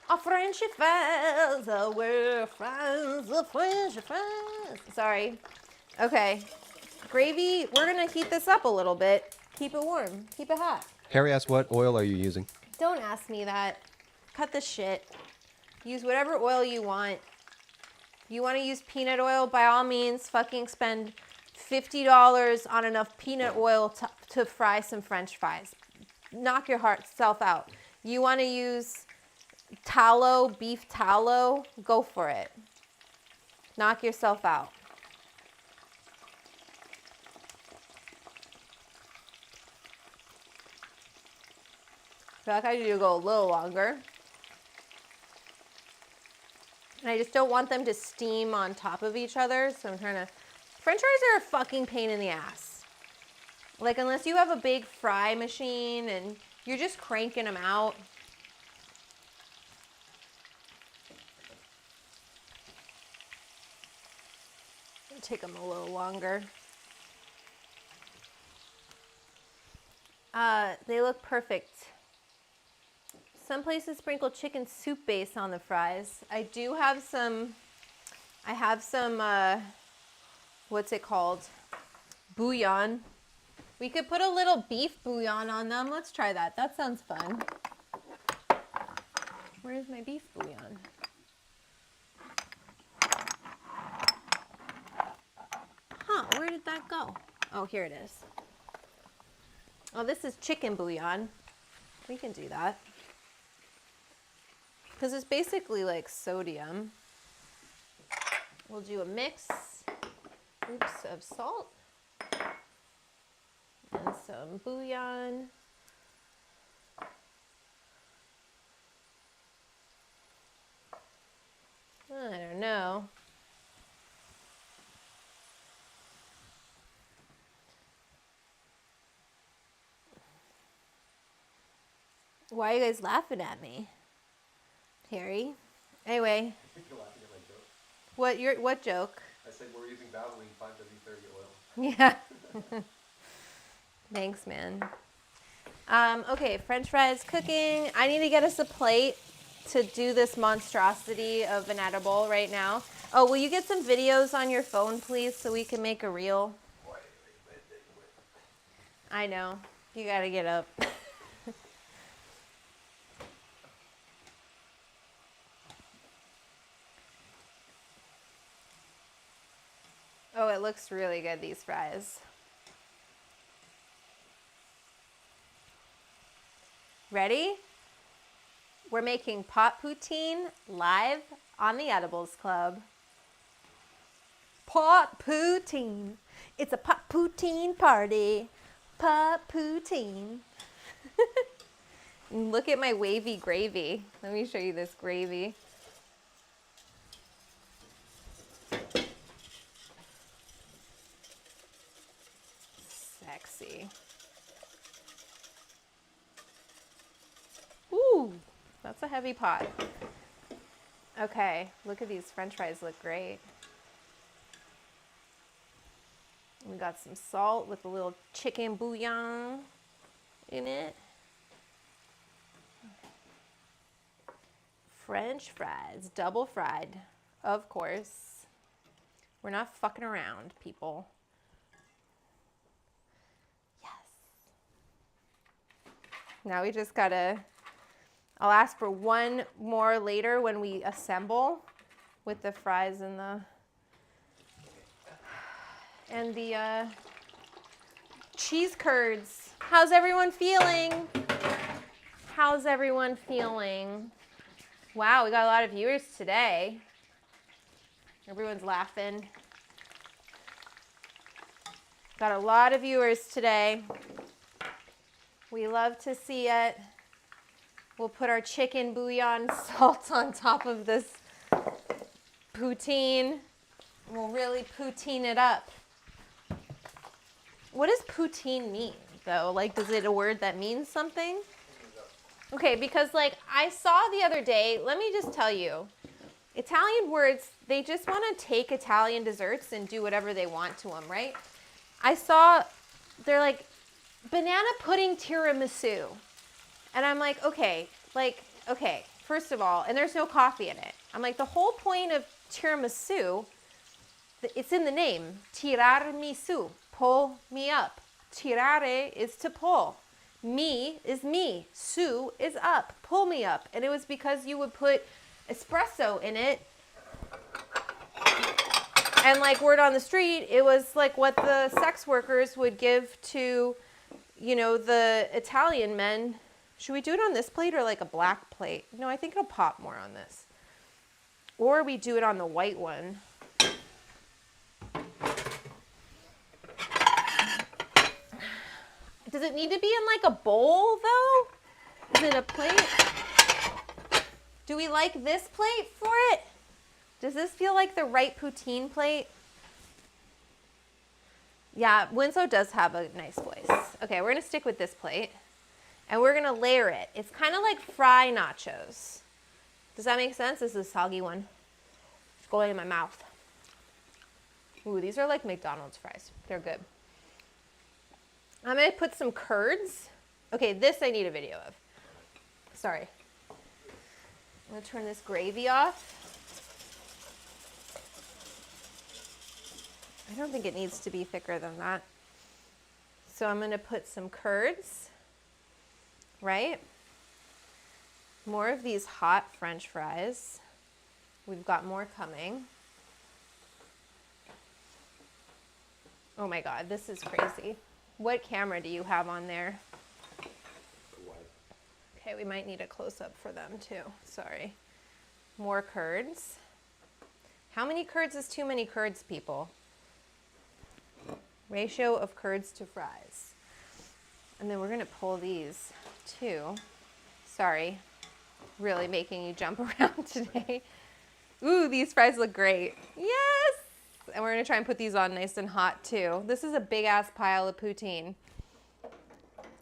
A Frenchy fries, we're fries, a Frenchy fries. Sorry. Okay, gravy, we're gonna heat this up a little bit. Keep it warm, keep it hot. Harry asked, what oil are you using? Don't ask me that. Cut the shit. Use whatever oil you want. You want to use peanut oil, by all means, fucking spend $50 on enough peanut oil to fry some French fries. Knock your heart self out. You want to use tallow, beef tallow, go for it. Knock yourself out. I feel like I need to go a little longer. And I just don't want them to steam on top of each other, so I'm trying to... French fries are a fucking pain in the ass. Like, unless you have a big fry machine and you're just cranking them out. It'll take them a little longer. They look perfect. Some places sprinkle chicken soup base on the fries. I do have some, what's it called? Bouillon. We could put a little beef bouillon on them. Let's try that. That sounds fun. Where's my beef bouillon? Huh, where did that go? Oh, here it is. Oh, this is chicken bouillon. We can do that. Because it's basically like sodium. We'll do a mix, of salt and some bouillon. I don't know. Why are you guys laughing at me? Harry. Anyway. I think you're laughing at my joke. What joke? I said we're using Valvoline 5W30 oil. Yeah. Thanks, man. Okay, French fries cooking. I need to get us a plate to do this monstrosity of an edible right now. Oh, will you get some videos on your phone, please, so we can make a reel? I know. You gotta get up. Oh, it looks really good, these fries. Ready? We're making pot poutine live on the Edibles Club. Pot poutine. It's a pot poutine party. Pot poutine. Look at my wavy gravy. Let me show you this gravy. Sexy. Ooh, that's a heavy pot. Okay, look at these French fries, look great. We got some salt with a little chicken bouillon in it. French fries, double fried, of course. We're not fucking around, people. Yes. Now we just gotta, I'll ask for one more later when we assemble with the fries and the cheese curds. How's everyone feeling? How's everyone feeling? Wow, we got a lot of viewers today. Everyone's laughing. Got a lot of viewers today. We love to see it. We'll put our chicken bouillon salt on top of this poutine. We'll really poutine it up. What does poutine mean, though? Like, is it a word that means something? Okay, because like I saw the other day, let me just tell you, Italian words, they just want to take Italian desserts and do whatever they want to them, right? I saw, they're like, banana pudding tiramisu. And I'm like, okay, first of all, and there's no coffee in it. I'm like, the whole point of tiramisu, it's in the name, tirarmisu, pull me up. Tirare is to pull. Me is me. Su is up. Pull me up. And it was because you would put espresso in it. And like word on the street, it was like what the sex workers would give to, you know, the Italian men. Should we do it on this plate or like a black plate? No, I think it'll pop more on this. Or we do it on the white one. Does it need to be in like a bowl though? Is it a plate? Do we like this plate for it? Does this feel like the right poutine plate? Yeah, Winslow does have a nice voice. Okay, we're gonna stick with this plate and we're gonna layer it. It's kind of like fry nachos. Does that make sense? This is a soggy one. It's going in my mouth. Ooh, these are like McDonald's fries. They're good. I'm gonna put some curds. Okay, this I need a video of. Sorry. I'm gonna turn this gravy off. I don't think it needs to be thicker than that. So I'm gonna put some curds, right? More of these hot French fries. We've got more coming. Oh my God, this is crazy. What camera do you have on there? Okay, we might need a close-up for them too. Sorry. More curds. How many curds is too many curds, people? Ratio of curds to fries. And then we're gonna pull these too. Sorry, really making you jump around today. Ooh, these fries look great. Yes! And we're gonna try and put these on nice and hot too. This is a big ass pile of poutine.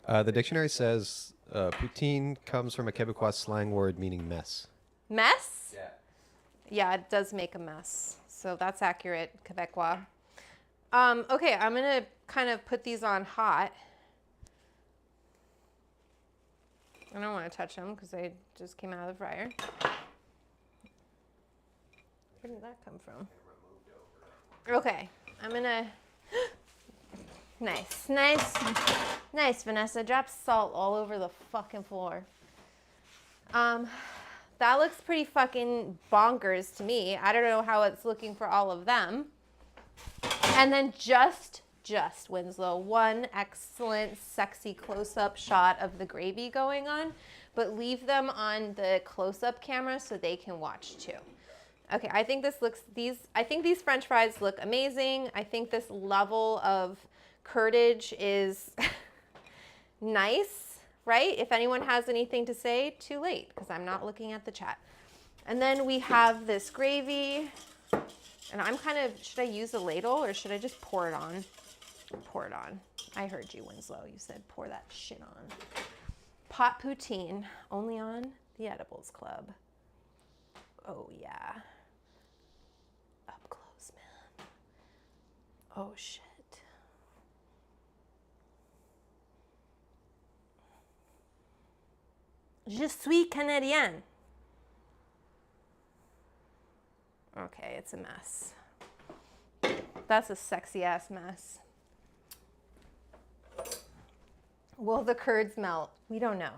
The dictionary says poutine comes from a Quebecois slang word meaning mess. Mess? Yeah. Yeah, it does make a mess. So that's accurate, Quebecois. Okay, I'm gonna kind of put these on hot. I don't want to touch them because they just came out of the fryer. Where did that come from? Okay, I'm gonna, nice, Vanessa. Drop salt all over the fucking floor. That looks pretty fucking bonkers to me. I don't know how it's looking for all of them. And then just Winslow, one excellent sexy close-up shot of the gravy going on, but leave them on the close-up camera so they can watch too. Okay, I think these French fries look amazing. I think this level of curdage is nice, right? If anyone has anything to say, too late, because I'm not looking at the chat. And then we have this gravy, and I'm kind of, should I use a ladle or should I just pour it on? Pour it on. I heard you, Winslow. You said pour that shit on. Pot poutine, only on the Edibles Club. Oh, yeah. Up close, man. Oh, shit. Je suis Canadien. Okay, it's a mess. That's a sexy ass mess. Will the curds melt? We don't know.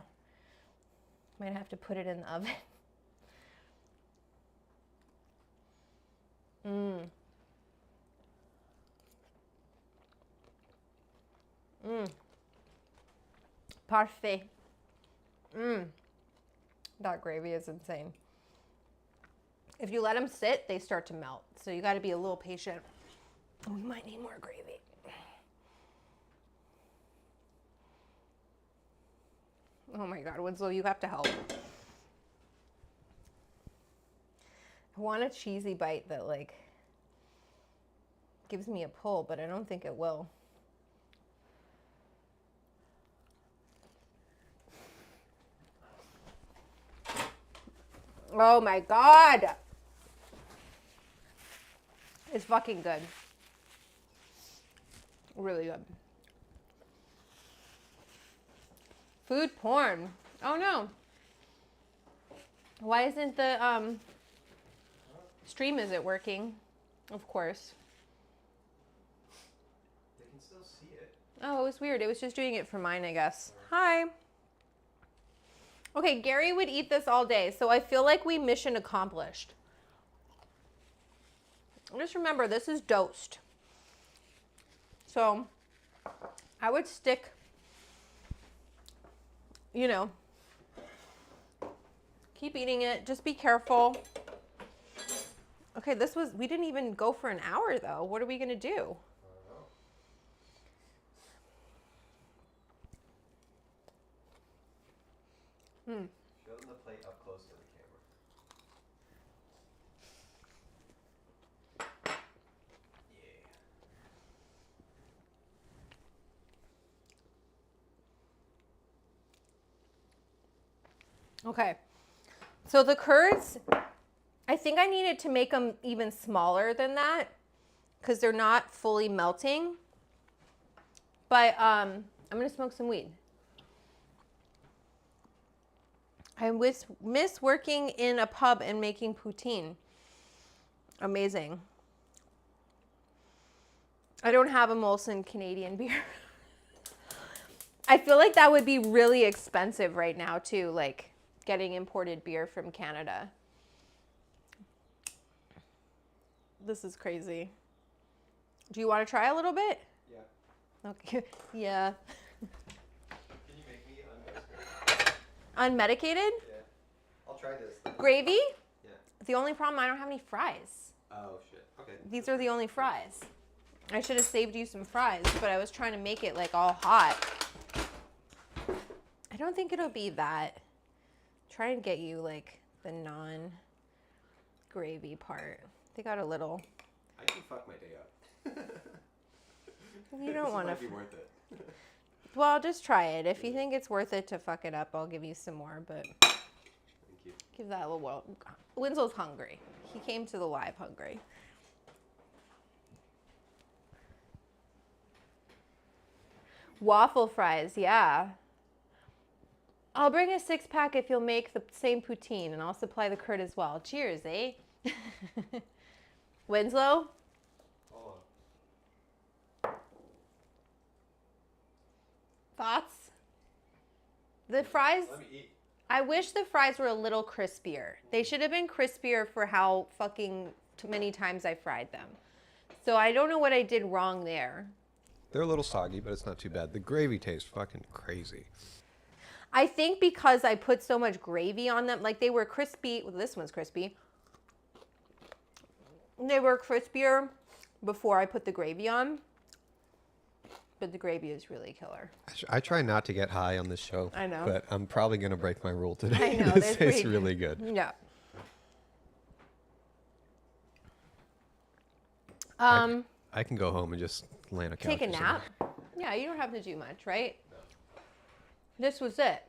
Might have to put it in the oven. Parfait. That gravy is insane. If you let them sit, they start to melt. So you got to be a little patient. We might need more gravy. Oh my God, Winslow, you have to help. I want a cheesy bite that like gives me a pull, but I don't think it will. Oh my God. It's fucking good. Really good. Food porn. Oh no. Why isn't the stream isn't working? Of course. They can still see it. Oh, it was weird. It was just doing it for mine, I guess. Hi. Okay, Gary would eat this all day, so I feel like we mission accomplished. Just remember, this is dosed. So I would stick, you know, keep eating it. Just be careful. Okay, we didn't even go for an hour though. What are we gonna do? Show them the plate up close to the camera. Yeah. Okay, so the curds, I think I needed to make them even smaller than that because they're not fully melting. But I'm gonna smoke some weed. I miss working in a pub and making poutine. Amazing. I don't have a Molson Canadian beer. I feel like that would be really expensive right now too, like getting imported beer from Canada. This is crazy. Do you want to try a little bit? Yeah. Okay. Yeah. Can you make me Unmedicated? Yeah. I'll try this. Gravy? Yeah. The only problem, I don't have any fries. Oh shit. Okay. These are the only fries. I should have saved you some fries, but I was trying to make it like all hot. I don't think it'll be that. Try and get you like the non-gravy part. They got a little. I can fuck my day up. You don't want to. Might be worth it. Well, just try it. If you think it's worth it to fuck it up, I'll give you some more, but Thank you. give that a little while. Winslow's hungry. He came to the live hungry. Waffle fries, yeah. I'll bring a 6-pack if you'll make the same poutine, and I'll supply the curd as well. Cheers, eh? Winslow? Hold on. Thoughts? The fries, Let me eat. I wish the fries were a little crispier. They should have been crispier for how fucking many times I fried them. So I don't know what I did wrong there. They're a little soggy, but it's not too bad. The gravy tastes fucking crazy. I think because I put so much gravy on them, like they were crispy. Well, this one's crispy. They were crispier before I put the gravy on. But the gravy is really killer. I try not to get high on this show. I know. But I'm probably going to break my rule today. I know. This tastes really good. Yeah. I can go home and just lay on a couch. Take a or nap. something. Yeah, you don't have to do much, right? This was it.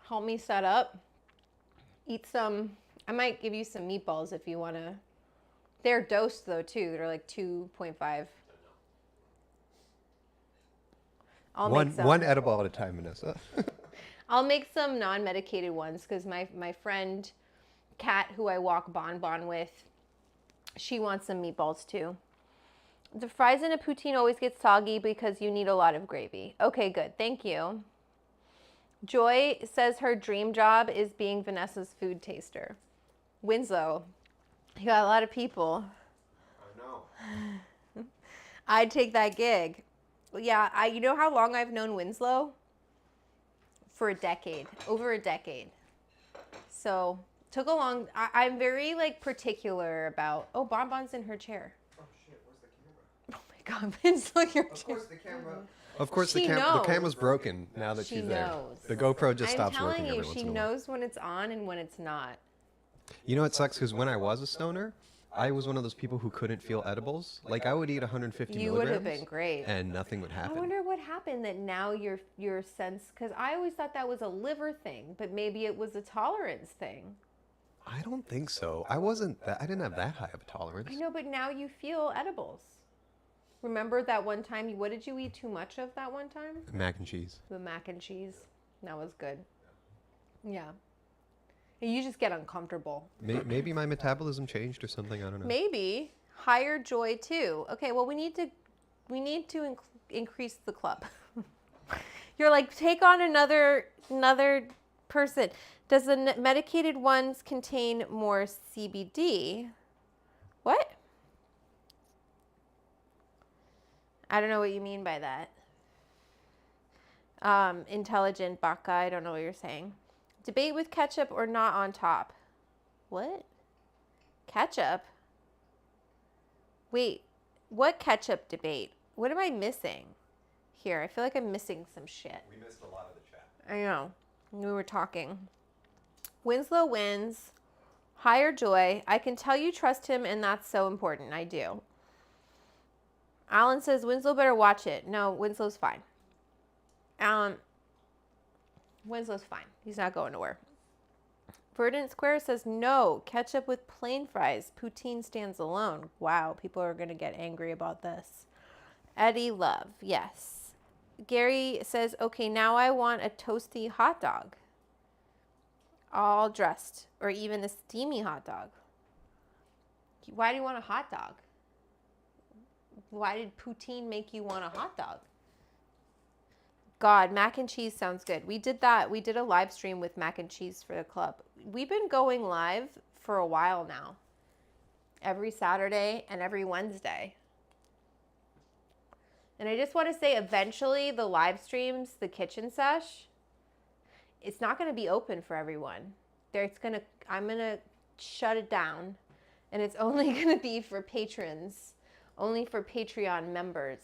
Help me set up. Eat some. I might give you some meatballs if you want to. They're dosed though too. They're like 2.5. I'll make some. One edible at a time, Vanessa. I'll make some non-medicated ones because my friend Kat, who I walk Bon with, she wants some meatballs too. The fries in a poutine always get soggy because you need a lot of gravy. Okay, good. Thank you. Joy says her dream job is being Vanessa's food taster. Winslow, you got a lot of people. I know. I'd take that gig. Yeah, you know how long I've known Winslow? For a decade, over a decade. So took a long. I'm very like particular about. Oh, Bonbon's in her chair. Oh shit! Where's the camera? Oh my God, Winslow, your chair. Of course the camera. Of course She the knows. camera's broken now that She she's there. knows. The GoPro just I'm stops telling working you, every once she in a while. knows when it's on and when it's not. You know what sucks? Because when I was a stoner, I was one of those people who couldn't feel edibles. Like I would eat 150 You milligrams. would have been great. And nothing would I happen. wonder what happened that now your sense, because I always thought that was a liver thing, but maybe it was a tolerance thing. I don't think so. I didn't have that high of a tolerance. I know, but now you feel edibles. Remember that one time, what did you eat too much of that one time? Mac and cheese. The mac and cheese. That was good. Yeah. And you just get uncomfortable. Maybe my metabolism changed or something. I don't know. Maybe. Higher joy too. Okay, well we need to increase the club. You're like, take on another person. Does the medicated ones contain more CBD? What? I don't know what you mean by that. Intelligent Baka, I don't know what you're saying. Debate with ketchup or not on top. What? Ketchup? Wait, what ketchup debate? What am I missing? Here, I feel like I'm missing some shit. We missed a lot of the chat. I know. We were talking. Winslow wins. Higher joy. I can tell you trust him, and that's so important. I do. Alan says Winslow better watch it. No, Winslow's fine. Winslow's fine. He's not going nowhere. Verdant Square says no. Ketchup with plain fries. Poutine stands alone. Wow, people are going to get angry about this. Eddie Love, yes. Gary says, okay, now I want a toasty hot dog. All dressed. Or even a steamy hot dog. Why do you want a hot dog? Why did poutine make you want a hot dog? God, mac and cheese sounds good. We did that. We did a live stream with mac and cheese for the club. We've been going live for a while now. Every Saturday and every Wednesday. And I just want to say eventually the live streams, the Kitchen Sesh, it's not going to be open for everyone. I'm going to shut it down. And it's only going to be for patrons. Only for Patreon members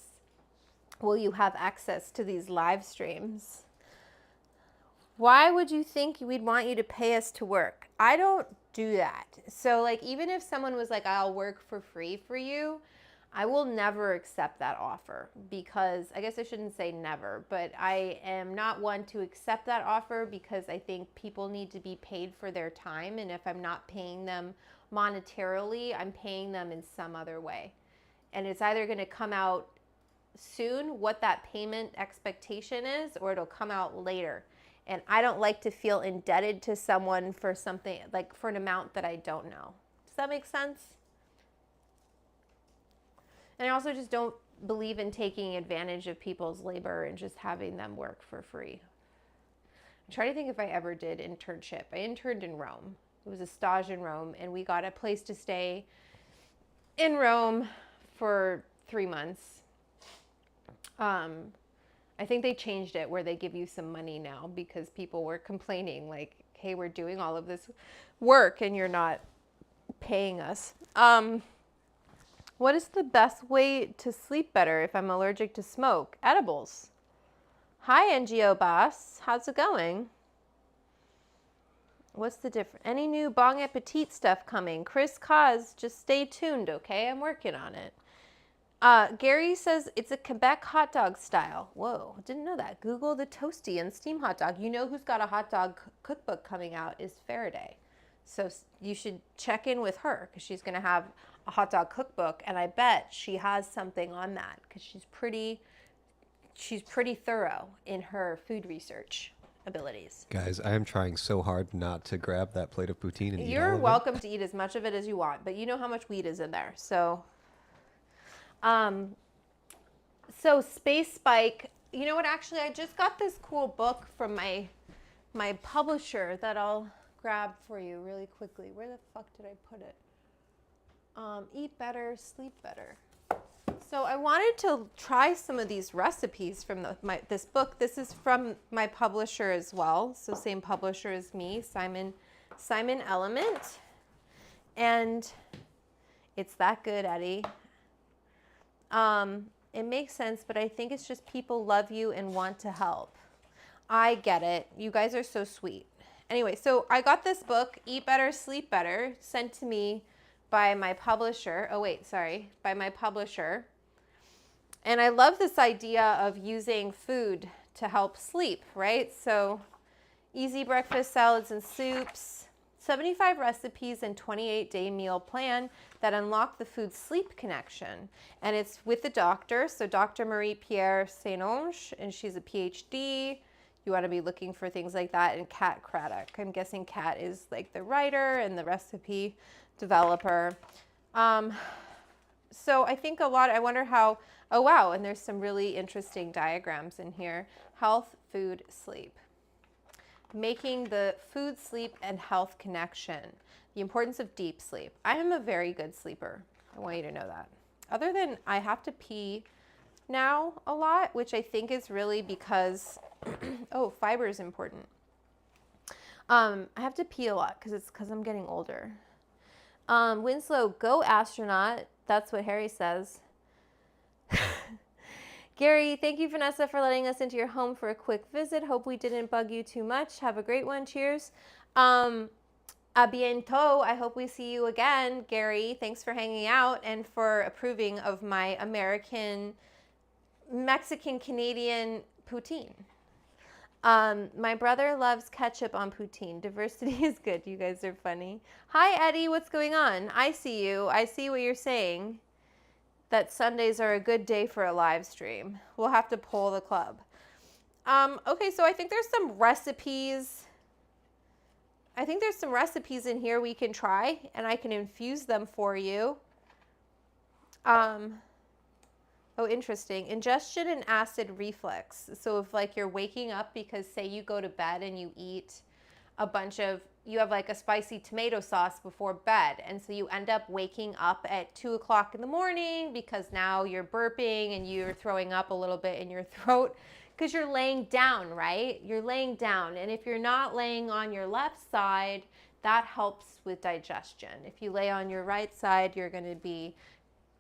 will you have access to these live streams. Why would you think we'd want you to pay us to work? I don't do that. So like, even if someone was like, I'll work for free for you, I will never accept that offer, because I guess I shouldn't say never, but I am not one to accept that offer because I think people need to be paid for their time. And if I'm not paying them monetarily, I'm paying them in some other way. And it's either going to come out soon, what that payment expectation is, or it'll come out later. And I don't like to feel indebted to someone for something, like for an amount that I don't know. Does that make sense? And I also just don't believe in taking advantage of people's labor and just having them work for free. I'm trying to think if I ever did internship. I interned in Rome. It was a stage in Rome, and we got a place to stay in Rome for 3 months. I think they changed it where they give you some money now because people were complaining like, hey, we're doing all of this work and you're not paying us. What is the best way to sleep better if I'm allergic to smoke? Edibles. Hi, NGO boss. How's it going? What's the difference? Any new Bon Appetit stuff coming? Chris Cause, just stay tuned, okay? I'm working on it. Gary says it's a Quebec hot dog style. Whoa, didn't know that. Google the toasty and steam hot dog. You know who's got a hot dog cookbook coming out is Faraday. So you should check in with her because she's going to have a hot dog cookbook, and I bet she has something on that because she's pretty thorough in her food research abilities. Guys, I am trying so hard not to grab that plate of poutine and eat all You're of it. welcome to eat as much of it as you want, but you know how much weed is in there. So Space Spike, you know what, actually I just got this cool book from my publisher that I'll grab for you really quickly. Where the fuck did I put it? Eat Better, Sleep Better. So I wanted to try some of these recipes from this book. This is from my publisher as well. So same publisher as me, Simon Element. And it's that good, Eddie. It makes sense, but I think it's just people love you and want to help. I get it. You guys are so sweet. Anyway, so I got this book, Eat Better, Sleep Better, sent to me by my publisher. By my publisher. And I love this idea of using food to help sleep, right? So easy breakfast salads and soups, 75 recipes and 28-day meal plan that unlock the food-sleep connection. And it's with the doctor, so Dr. Marie-Pierre Saint-Onge, and she's a PhD. You want to be looking for things like that. And Kat Craddock. I'm guessing Kat is like the writer and the recipe developer. So I think I wonder how, oh wow, and there's some really interesting diagrams in here. Health, food, sleep. Making the food, sleep, and health connection. The importance of deep sleep. I am a very good sleeper. I want you to know that. Other than I have to pee now a lot, which I think is really because, oh, fiber is important. I have to pee a lot because I'm getting older. Winslow, go astronaut. That's what Harry says. Gary, thank you, Vanessa, for letting us into your home for a quick visit. Hope we didn't bug you too much. Have a great one. Cheers. A bientôt. I hope we see you again, Gary. Thanks for hanging out and for approving of my Mexican-Canadian poutine. My brother loves ketchup on poutine. Diversity is good. You guys are funny. Hi, Eddie. What's going on? I see you. I see what you're saying. That Sundays are a good day for a live stream. We'll have to poll the club. Okay, so I think there's some recipes. I think there's some recipes in here we can try, and I can infuse them for you. Oh, interesting. Ingestion and acid reflux. So if like you're waking up because say you go to bed and you eat you have like a spicy tomato sauce before bed. And so you end up waking up at 2 o'clock in the morning because now you're burping and you're throwing up a little bit in your throat because you're laying down, right? You're laying down. And if you're not laying on your left side, that helps with digestion. If you lay on your right side, you're going to be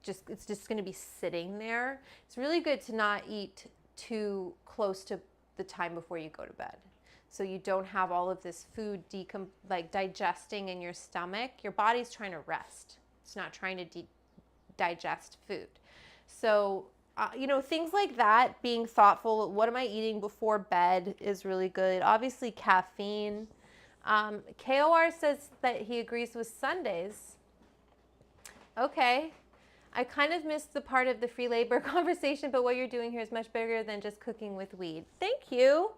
it's just going to be sitting there. It's really good to not eat too close to the time before you go to bed. So you don't have all of this food digesting in your stomach. Your body's trying to rest. It's not trying to digest food. So, things like that, being thoughtful, what am I eating before bed is really good. Obviously, caffeine. KOR says that he agrees with Sundays. Okay. I kind of missed the part of the free labor conversation, but what you're doing here is much bigger than just cooking with weed. Thank you.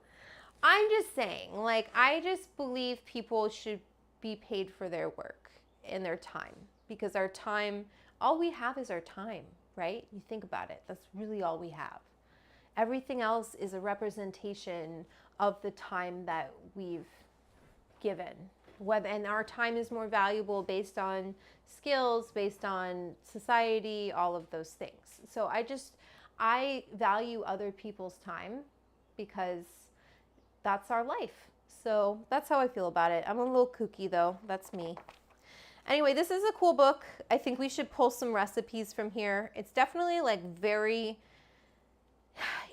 I'm just saying, like, I just believe people should be paid for their work and their time, because our time, all we have is our time, right? You think about it. That's really all we have. Everything else is a representation of the time that we've given. And our time is more valuable based on skills, based on society, all of those things. So I value other people's time because that's our life. So that's how I feel about it. I'm a little kooky though. That's me. Anyway, this is a cool book. I think we should pull some recipes from here. It's definitely like very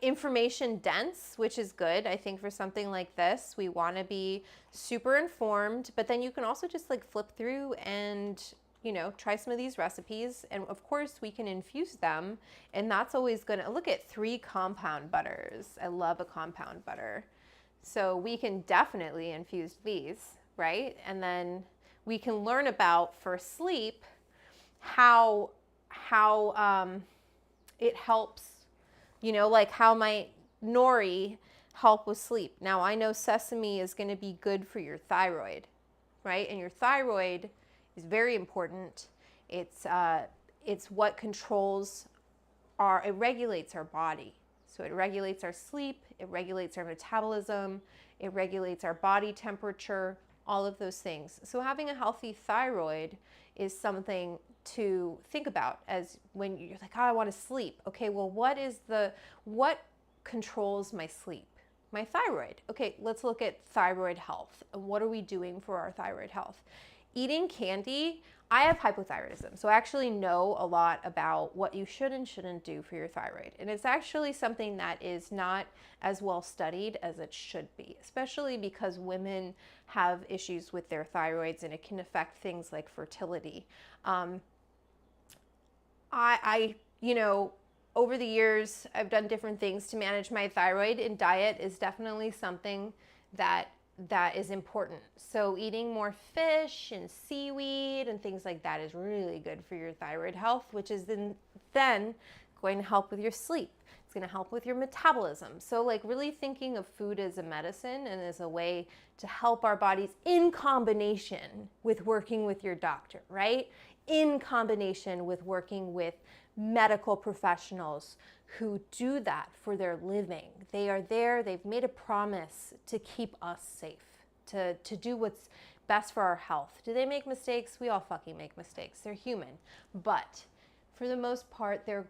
information dense, which is good. I think for something like this, we want to be super informed, but then you can also just like flip through and, you know, try some of these recipes. And of course we can infuse them, and that's always gonna, look at 3 compound butters. I love a compound butter. So we can definitely infuse these, right? And then we can learn about, for sleep, how it helps. You know, like how might nori help with sleep? Now, I know sesame is going to be good for your thyroid, right? And your thyroid is very important. It's what controls it regulates our body. So it regulates our sleep, it regulates our metabolism, it regulates our body temperature, all of those things. So having a healthy thyroid is something to think about as when you're like, oh, I want to sleep. Okay, well, what controls my sleep? My thyroid. Okay, let's look at thyroid health. And what are we doing for our thyroid health? Eating candy. I have hypothyroidism, so I actually know a lot about what you should and shouldn't do for your thyroid. And it's actually something that is not as well studied as it should be, especially because women have issues with their thyroids and it can affect things like fertility. You know, over the years, I've done different things to manage my thyroid, and diet is definitely something that is important. So eating more fish and seaweed and things like that is really good for your thyroid health, which is then going to help with your sleep. It's going to help with your metabolism. So like really thinking of food as a medicine and as a way to help our bodies in combination with working with your doctor, right? In combination with working with medical professionals who do that for their living. They are there, they've made a promise to keep us safe, to do what's best for our health. Do they make mistakes? We all fucking make mistakes. They're human. But for the most part, they're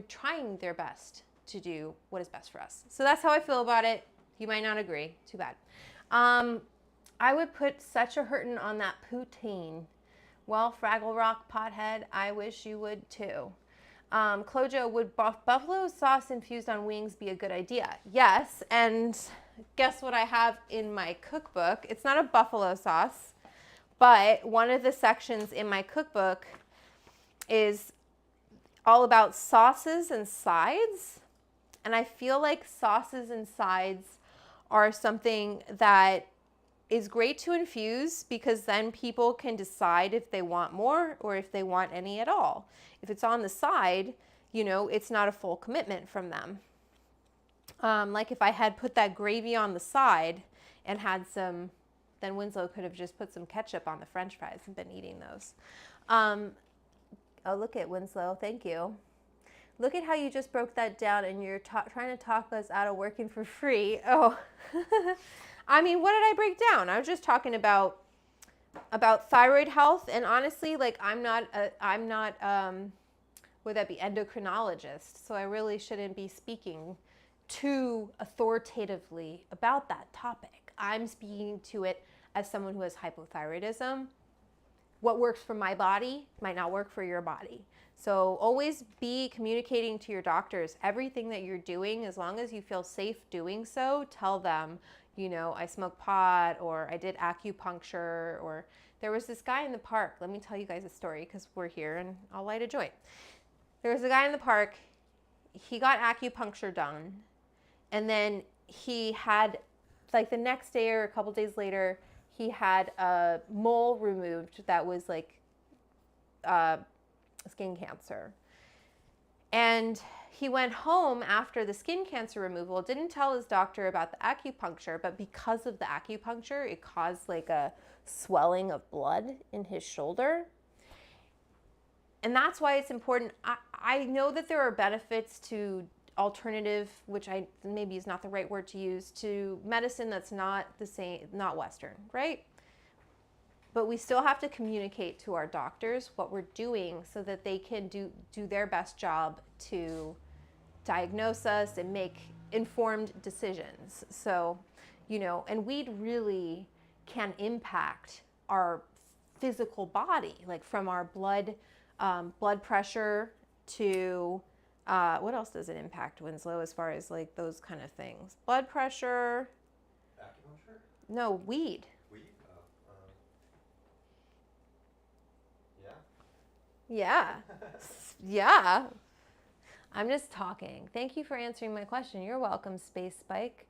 trying their best to do what is best for us. So that's how I feel about it. You might not agree. Too bad. I would put such a hurtin' on that poutine. Well, Fraggle Rock pothead, I wish you would too. Clojo, would buffalo sauce infused on wings be a good idea? Yes, and guess what I have in my cookbook? It's not a buffalo sauce, but one of the sections in my cookbook is all about sauces and sides. And I feel like sauces and sides are something that is great to infuse, because then people can decide if they want more or if they want any at all. If it's on the side, you know, it's not a full commitment from them. Like if I had put that gravy on the side and had some, then Winslow could have just put some ketchup on the French fries and been eating those. Oh, look at Winslow. Thank you. Look at how you just broke that down and you're trying to talk us out of working for free. Oh, I mean, what did I break down? I was just talking about thyroid health, and honestly, like I'm not would that be endocrinologist? So I really shouldn't be speaking too authoritatively about that topic. I'm speaking to it as someone who has hypothyroidism. What works for my body might not work for your body. So always be communicating to your doctors everything that you're doing. As long as you feel safe doing so, tell them, you know, I smoke pot, or I did acupuncture, or there was this guy in the park. Let me tell you guys a story because we're here and I'll light a joint. There was a guy in the park. He got acupuncture done, and then he had, like the next day or a couple days later, he had a mole removed that was like skin cancer. And he went home after the skin cancer removal, didn't tell his doctor about the acupuncture, but because of the acupuncture, it caused like a swelling of blood in his shoulder. And that's why it's important. I know that there are benefits to alternative, which I maybe is not the right word to use, to medicine that's not the same, not Western, right? But we still have to communicate to our doctors what we're doing so that they can do their best job to diagnose us and make informed decisions. So, you know, and weed really can impact our physical body, like from our blood pressure to what else does it impact, Winslow, as far as like those kind of things? Blood pressure. Acupuncture? No, weed. Weed? Yeah. Yeah. I'm just talking. Thank you for answering my question. You're welcome, Space Spike.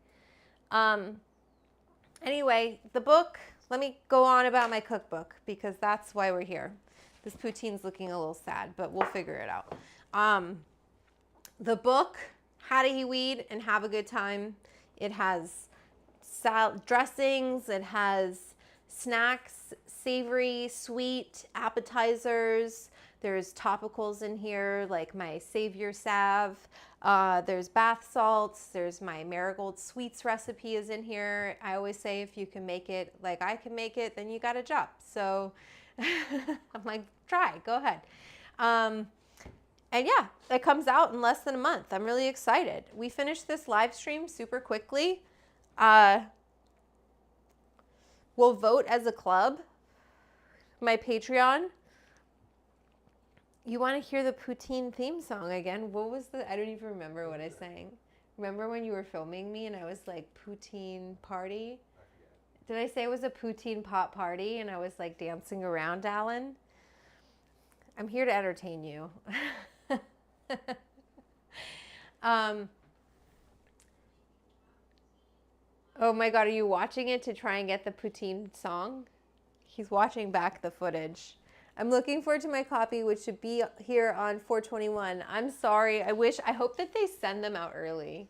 Anyway, the book, let me go on about my cookbook because that's why we're here. This poutine's looking a little sad, but we'll figure it out. The book, How to Eat Weed and Have a Good Time. It has dressings, it has snacks, savory, sweet, appetizers. There's topicals in here, like my Savior Salve. There's bath salts. There's my marigold sweets recipe is in here. I always say if you can make it like I can make it, then you got a job. So I'm like, try, go ahead. And yeah, it comes out in less than a month. I'm really excited. We finished this live stream super quickly. We'll vote as a club. My Patreon. You want to hear the poutine theme song again? What was I don't even remember what I sang. Remember when you were filming me and I was like, poutine party? Did I say it was a poutine pot party and I was like dancing around, Alan? I'm here to entertain you. Oh my God, are you watching it to try and get the poutine song? He's watching back the footage. I'm looking forward to my copy, which should be here on 4/21. I'm sorry. I hope that they send them out early.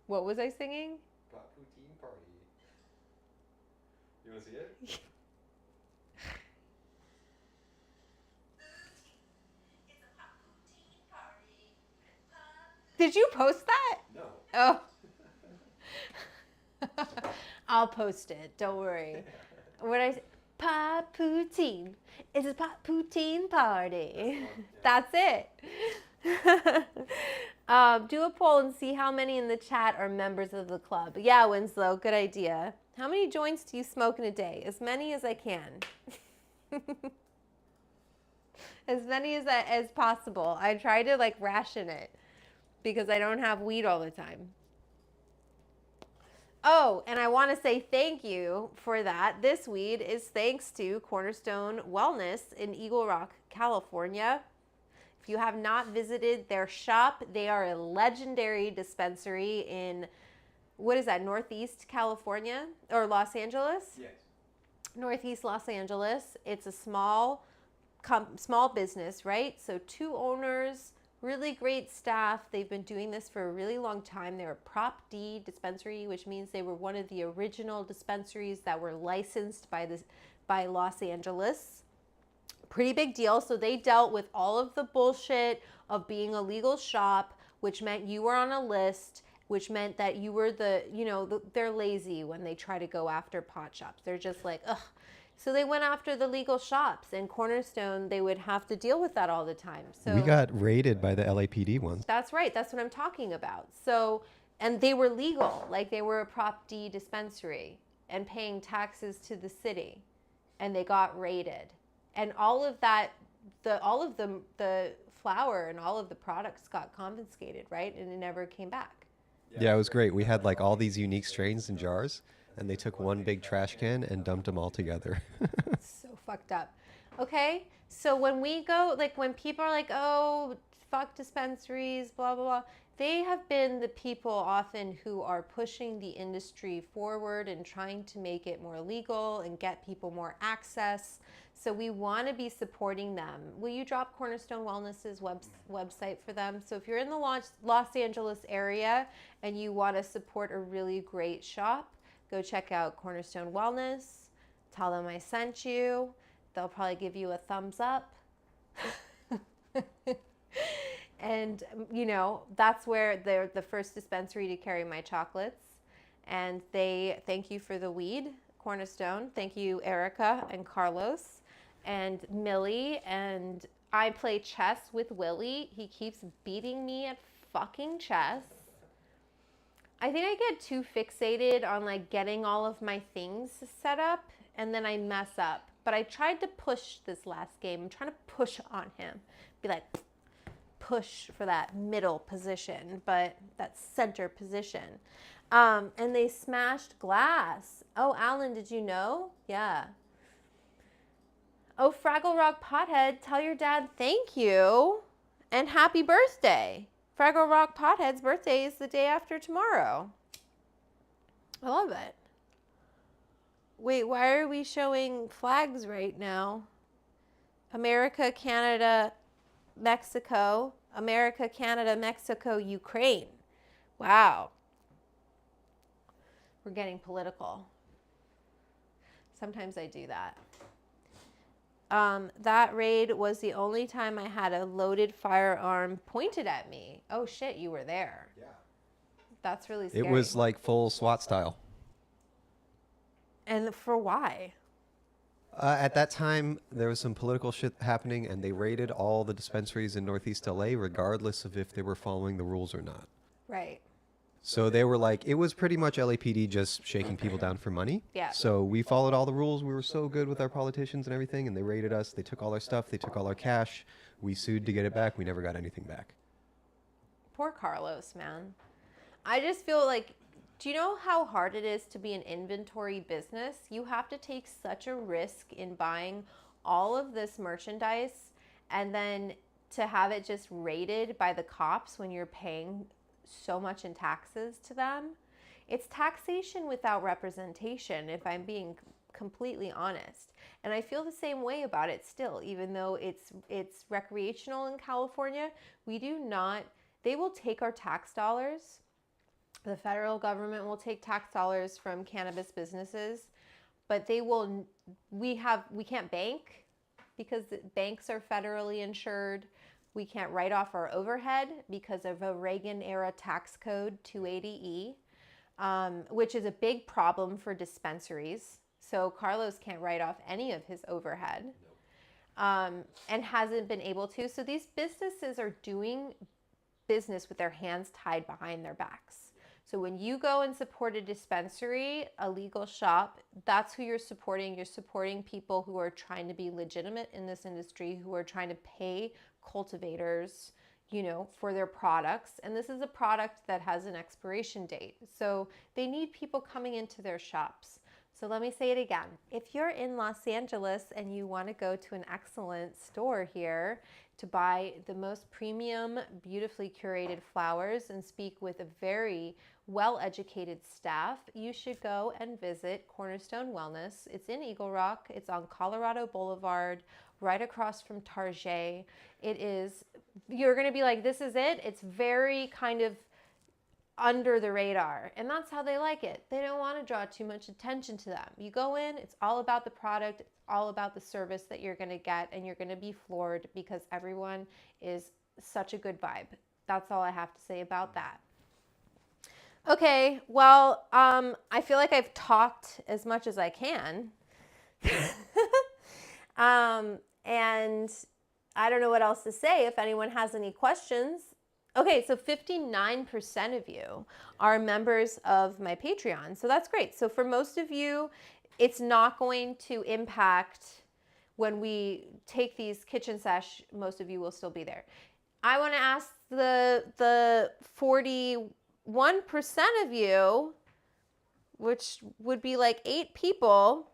What was I singing? Pot poutine party. You want to see it? Did you post that? No. Oh. I'll post it. Don't worry. What I say? Pot poutine. It's a pot poutine party. That's it. Do a poll and see how many in the chat are members of the club. Yeah, Winslow, good idea. How many joints do you smoke in a day? As many as I can. As many as possible. I try to like ration it because I don't have weed all the time. Oh, and I want to say thank you for that. This weed is thanks to Cornerstone Wellness in Eagle Rock, California. If you have not visited their shop, they are a legendary dispensary in, what is that, Northeast California or Los Angeles? Yes. Northeast Los Angeles. It's a small business, right? So 2 owners, really great staff. They've been doing this for a really long time. They're a Prop D dispensary, which means they were one of the original dispensaries that were licensed by Los Angeles. Pretty big deal. So they dealt with all of the bullshit of being a legal shop, which meant you were on a list, which meant that you were they're lazy when they try to go after pot shops. They're just like, ugh. So they went after the legal shops, and Cornerstone, they would have to deal with that all the time. So we got raided by the LAPD once. That's right. That's what I'm talking about. So, and they were legal, like they were a Prop D dispensary and paying taxes to the city, and they got raided. And all of that, all of the flour and all of the products got confiscated, right? And it never came back. Yeah, it was great. We had like all these unique strains in jars, and they took one big trash can and dumped them all together. So fucked up. Okay, so when we go, like when people are like, oh, fuck dispensaries, blah, blah, blah, they have been the people often who are pushing the industry forward and trying to make it more legal and get people more access. So we want to be supporting them. Will you drop Cornerstone Wellness's website for them? So if you're in the Los Angeles area and you want to support a really great shop, go check out Cornerstone Wellness. Tell them I sent you. They'll probably give you a thumbs up. And, you know, that's where they're the first dispensary to carry my chocolates. And they thank you for the weed, Cornerstone. Thank you, Erica and Carlos and Millie. And I play chess with Willie. He keeps beating me at fucking chess. I think I get too fixated on like getting all of my things set up and then I mess up. But I tried to push this last game. I'm trying to push on him. Be like, push for that middle position, but that center position. And they smashed glass. Oh, Alan, did you know? Yeah. Oh, Fraggle Rock Pothead, tell your dad thank you and happy birthday. Fraggle Rock Pothead's birthday is the day after tomorrow. I love it. Wait, why are we showing flags right now? America, Canada, Mexico, America, Canada, Mexico, Ukraine. Wow. We're getting political. Sometimes I do that. That raid was the only time I had a loaded firearm pointed at me. Oh shit, you were there. Yeah. That's really scary. It was like full SWAT style. And for why? At that time, there was some political shit happening, and they raided all the dispensaries in Northeast LA, regardless of if they were following the rules or not. Right. So they were like, it was pretty much LAPD just shaking people down for money. Yeah. So we followed all the rules. We were so good with our politicians and everything, and they raided us. They took all our stuff. They took all our cash. We sued to get it back. We never got anything back. Poor Carlos, man. I just feel like, do you know how hard it is to be an inventory business? You have to take such a risk in buying all of this merchandise and then to have it just raided by the cops when you're paying so much in taxes to them. It's taxation without representation, if I'm being completely honest. And I feel the same way about it still, even though it's recreational in California. They will take our tax dollars. The federal government will take tax dollars from cannabis businesses, but we can't bank because banks are federally insured. We can't write off our overhead because of a Reagan-era tax code 280E, which is a big problem for dispensaries. So Carlos can't write off any of his overhead, and hasn't been able to. So these businesses are doing business with their hands tied behind their backs. So when you go and support a dispensary, a legal shop, that's who you're supporting. You're supporting people who are trying to be legitimate in this industry, who are trying to pay cultivators, for their products. And this is a product that has an expiration date. So they need people coming into their shops. So let me say it again. If you're in Los Angeles and you want to go to an excellent store here to buy the most premium, beautifully curated flowers and speak with a very well-educated staff, you should go and visit Cornerstone Wellness. It's in Eagle Rock. It's on Colorado Boulevard, right across from Target. You're going to be like, this is it. It's very kind of under the radar, and that's how they like it. They don't want to draw too much attention to them. You go in, it's all about the product, it's all about the service that you're going to get, and you're going to be floored because everyone is such a good vibe. That's all I have to say about that. Okay, well, I feel like I've talked as much as I can. And I don't know what else to say. If anyone has any questions. Okay, so 59% of you are members of my Patreon. So that's great. So for most of you, it's not going to impact when we take these Kitchen Sesh. Most of you will still be there. I want to ask the 41% of you, which would be like 8 people,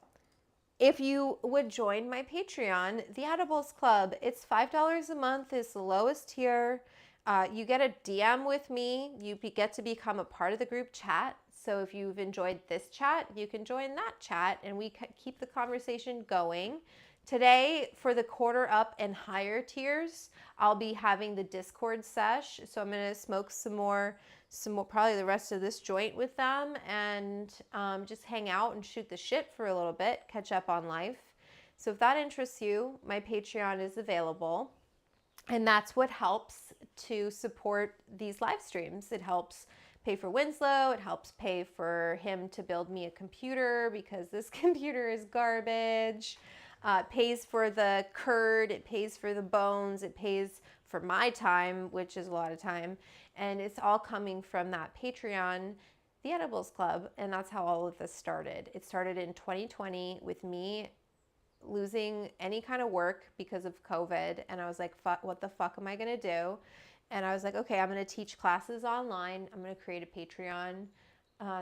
if you would join my Patreon, the Edibles Club. It's $5 a month. It's the lowest tier. You get a DM with me. You get to become a part of the group chat. So if you've enjoyed this chat, you can join that chat and we keep the conversation going. Today, for the quarter up and higher tiers, I'll be having the Discord sesh. So I'm going to smoke some more, probably the rest of this joint with them and just hang out and shoot the shit for a little bit, catch up on life. So if that interests you, my Patreon is available. And that's what helps to support these live streams. It helps pay for Winslow. It helps pay for him to build me a computer because this computer is garbage. It pays for the curd. It pays for the bones. It pays for my time, which is a lot of time. And it's all coming from that Patreon, the Edibles Club. And that's how all of this started. It started in 2020 with me losing any kind of work because of COVID. And I was like, what the fuck am I going to do? And I was like, okay, I'm going to teach classes online. I'm going to create a Patreon,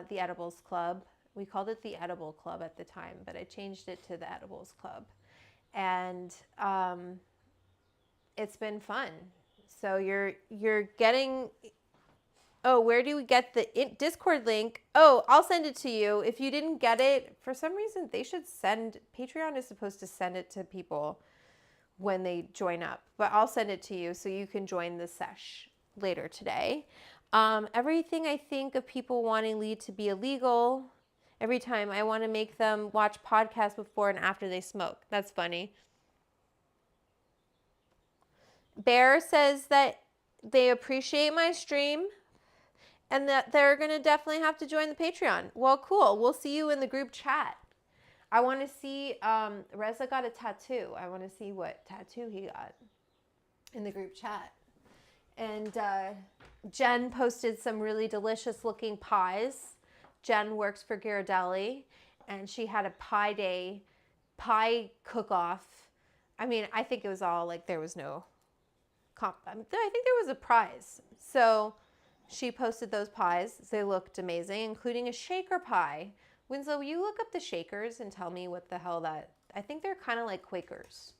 the Edibles Club. We called it the Edible Club at the time, but I changed it to the Edibles Club. And it's been fun. So you're getting... Oh, where do we get the Discord link? Oh, I'll send it to you. If you didn't get it, for some reason, Patreon is supposed to send it to people when they join up. But I'll send it to you so you can join the sesh later today. Everything I think of people wanting weed to be illegal, every time I want to make them watch podcasts before and after they smoke. That's funny. Bear says that they appreciate my stream and that they're going to definitely have to join the Patreon. Well, cool. We'll see you in the group chat. I want to see, Reza got a tattoo. I want to see what tattoo he got in the group chat. And Jen posted some really delicious looking pies. Jen works for Ghirardelli, and she had a pie cook-off. I mean, I think it was all like there was no I think there was a prize. So she posted those pies. They looked amazing, including a shaker pie. Winslow, will you look up the shakers and tell me what the hell that... I think they're kind of like Quakers.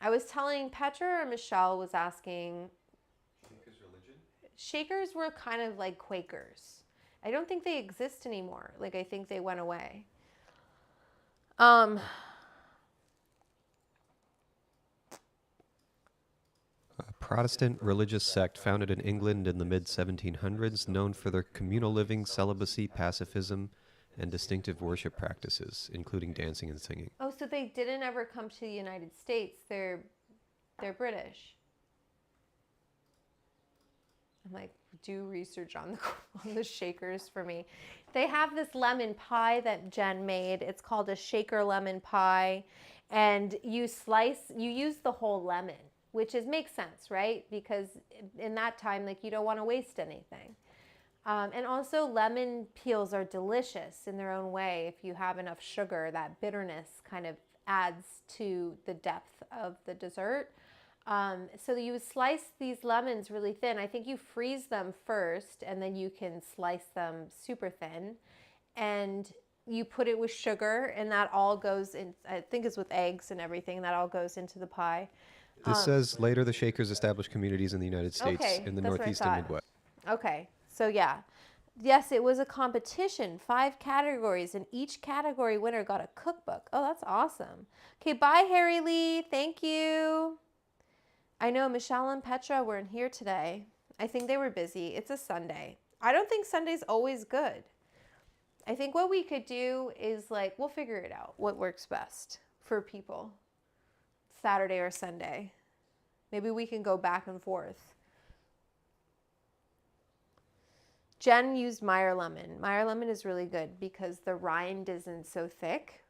I was telling Petra or Michelle was asking... Shakers religion? Shakers were kind of like Quakers. I don't think they exist anymore. Like, I think they went away. A Protestant religious sect founded in England in the mid-1700s, known for their communal living, celibacy, pacifism, and distinctive worship practices, including dancing and singing. Oh, so they didn't ever come to the United States. They're British. I'm like, do research on the shakers for me. They have this lemon pie that Jen made. It's called a shaker lemon pie. And you use the whole lemon, which makes sense, right? Because in that time, like, you don't want to waste anything. And also lemon peels are delicious in their own way. If you have enough sugar, that bitterness kind of adds to the depth of the dessert. So you slice these lemons really thin. I think you freeze them first and then you can slice them super thin. And you put it with sugar and that all goes in, I think it's with eggs and everything, that all goes into the pie. This says later the Shakers established communities in the United States in the that's what I Northeast and thought. Midwest. Okay, so yeah. Yes, it was a competition, 5 categories, and each category winner got a cookbook. Oh, that's awesome. Okay, bye, Harry Lee. Thank you. I know Michelle and Petra weren't here today. I think they were busy. It's a Sunday. I don't think Sunday's always good. I think what we could do is, like, we'll figure it out, what works best for people. Saturday or Sunday. Maybe we can go back and forth. Jen used Meyer lemon. Meyer lemon is really good because the rind isn't so thick,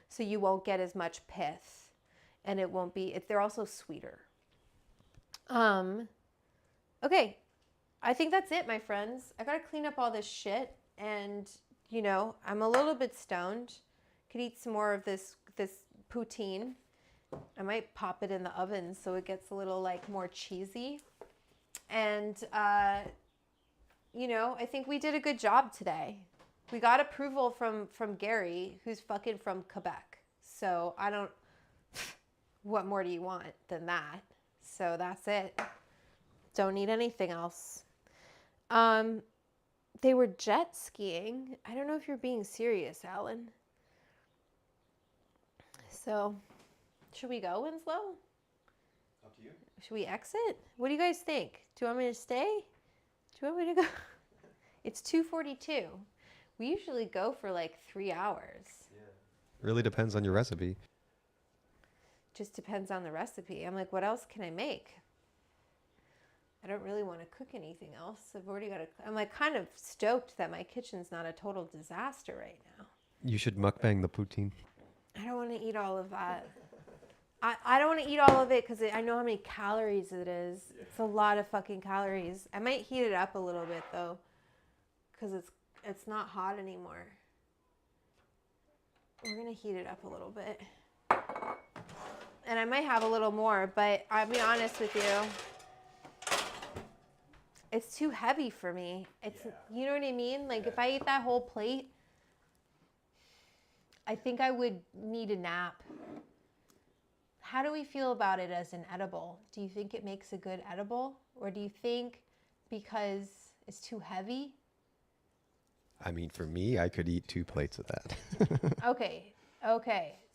so you won't get as much pith, and it won't be, they're also sweeter. Okay, I think that's it, my friends. I gotta clean up all this shit, and, you know, I'm a little bit stoned. Could eat some more of this poutine. I might pop it in the oven so it gets a little, like, more cheesy. And, you know, I think we did a good job today. We got approval from Gary, who's fucking from Quebec. So what more do you want than that? So that's it. Don't need anything else. They were jet skiing. I don't know if you're being serious, Alan. So, should we go, Winslow? Up to you. Should we exit? What do you guys think? Do you want me to stay? Do you want me to go? It's 2:42. We usually go for like 3 hours. Yeah. Really depends on your recipe. Just depends on the recipe. I'm like, what else can I make? I don't really want to cook anything else. I've already got I'm like kind of stoked that my kitchen's not a total disaster right now. You should mukbang the poutine. I don't want to eat all of that. I don't want to eat all of it because I know how many calories it is. Yeah. It's a lot of fucking calories. I might heat it up a little bit though, because it's not hot anymore. We're gonna heat it up a little bit, and I might have a little more. But I'll be honest with you, it's too heavy for me. You know what I mean? Like if I ate that whole plate, I think I would need a nap. How do we feel about it as an edible? Do you think it makes a good edible? Or do you think because it's too heavy? I mean, for me, I could eat 2 plates of that. Okay.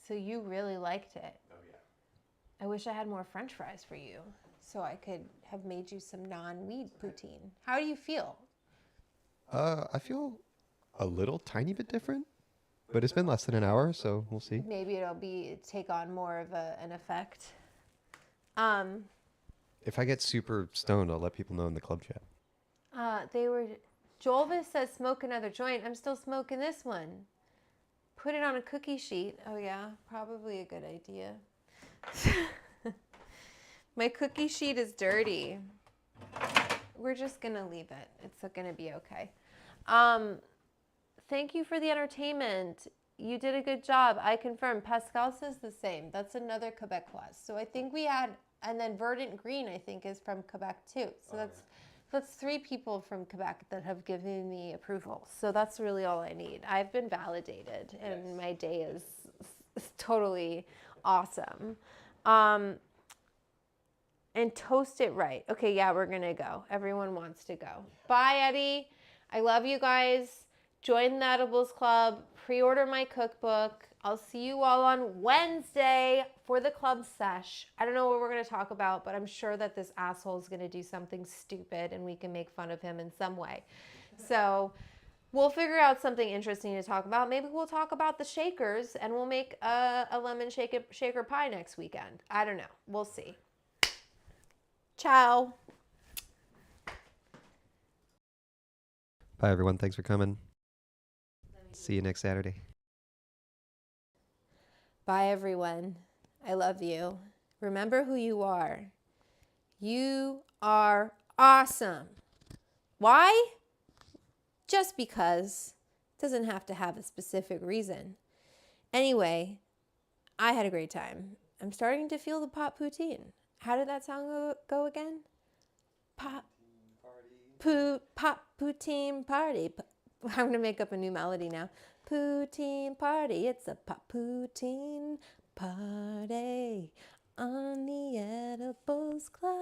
So you really liked it. Oh, yeah. I wish I had more French fries for you so I could have made you some non-weed poutine. How do you feel? I feel a little tiny bit different. But it's been less than an hour, so we'll see. Maybe it'll take on more of an effect. If I get super stoned, I'll let people know in the club chat. Jolvis says smoke another joint. I'm still smoking this one. Put it on a cookie sheet. Oh yeah, probably a good idea. My cookie sheet is dirty. We're just gonna leave it. It's gonna be okay. Thank you for the entertainment. You did a good job. I confirm. Pascal says the same. That's another Quebecois. So I think we had, and then Verdant Green, I think, is from Quebec too. So that's 3 people from Quebec that have given me approval. So that's really all I need. I've been validated, and my day is totally awesome. And toast it right. Okay, yeah, we're gonna go. Everyone wants to go. Bye, Eddie. I love you guys. Join the Edibles Club, pre-order my cookbook. I'll see you all on Wednesday for the club sesh. I don't know what we're going to talk about, but I'm sure that this asshole is going to do something stupid and we can make fun of him in some way. So we'll figure out something interesting to talk about. Maybe we'll talk about the shakers and we'll make a lemon shaker pie next weekend. I don't know. We'll see. Ciao. Bye, everyone. Thanks for coming. See you next Saturday. Bye, everyone. I love you. Remember who you are. You are awesome. Why? Just because. It doesn't have to have a specific reason. Anyway, I had a great time. I'm starting to feel the pot poutine. How did that song go again? Pot poutine party. I'm going to make up a new melody now. Poutine party. It's a pot poutine party on the Edibles Club.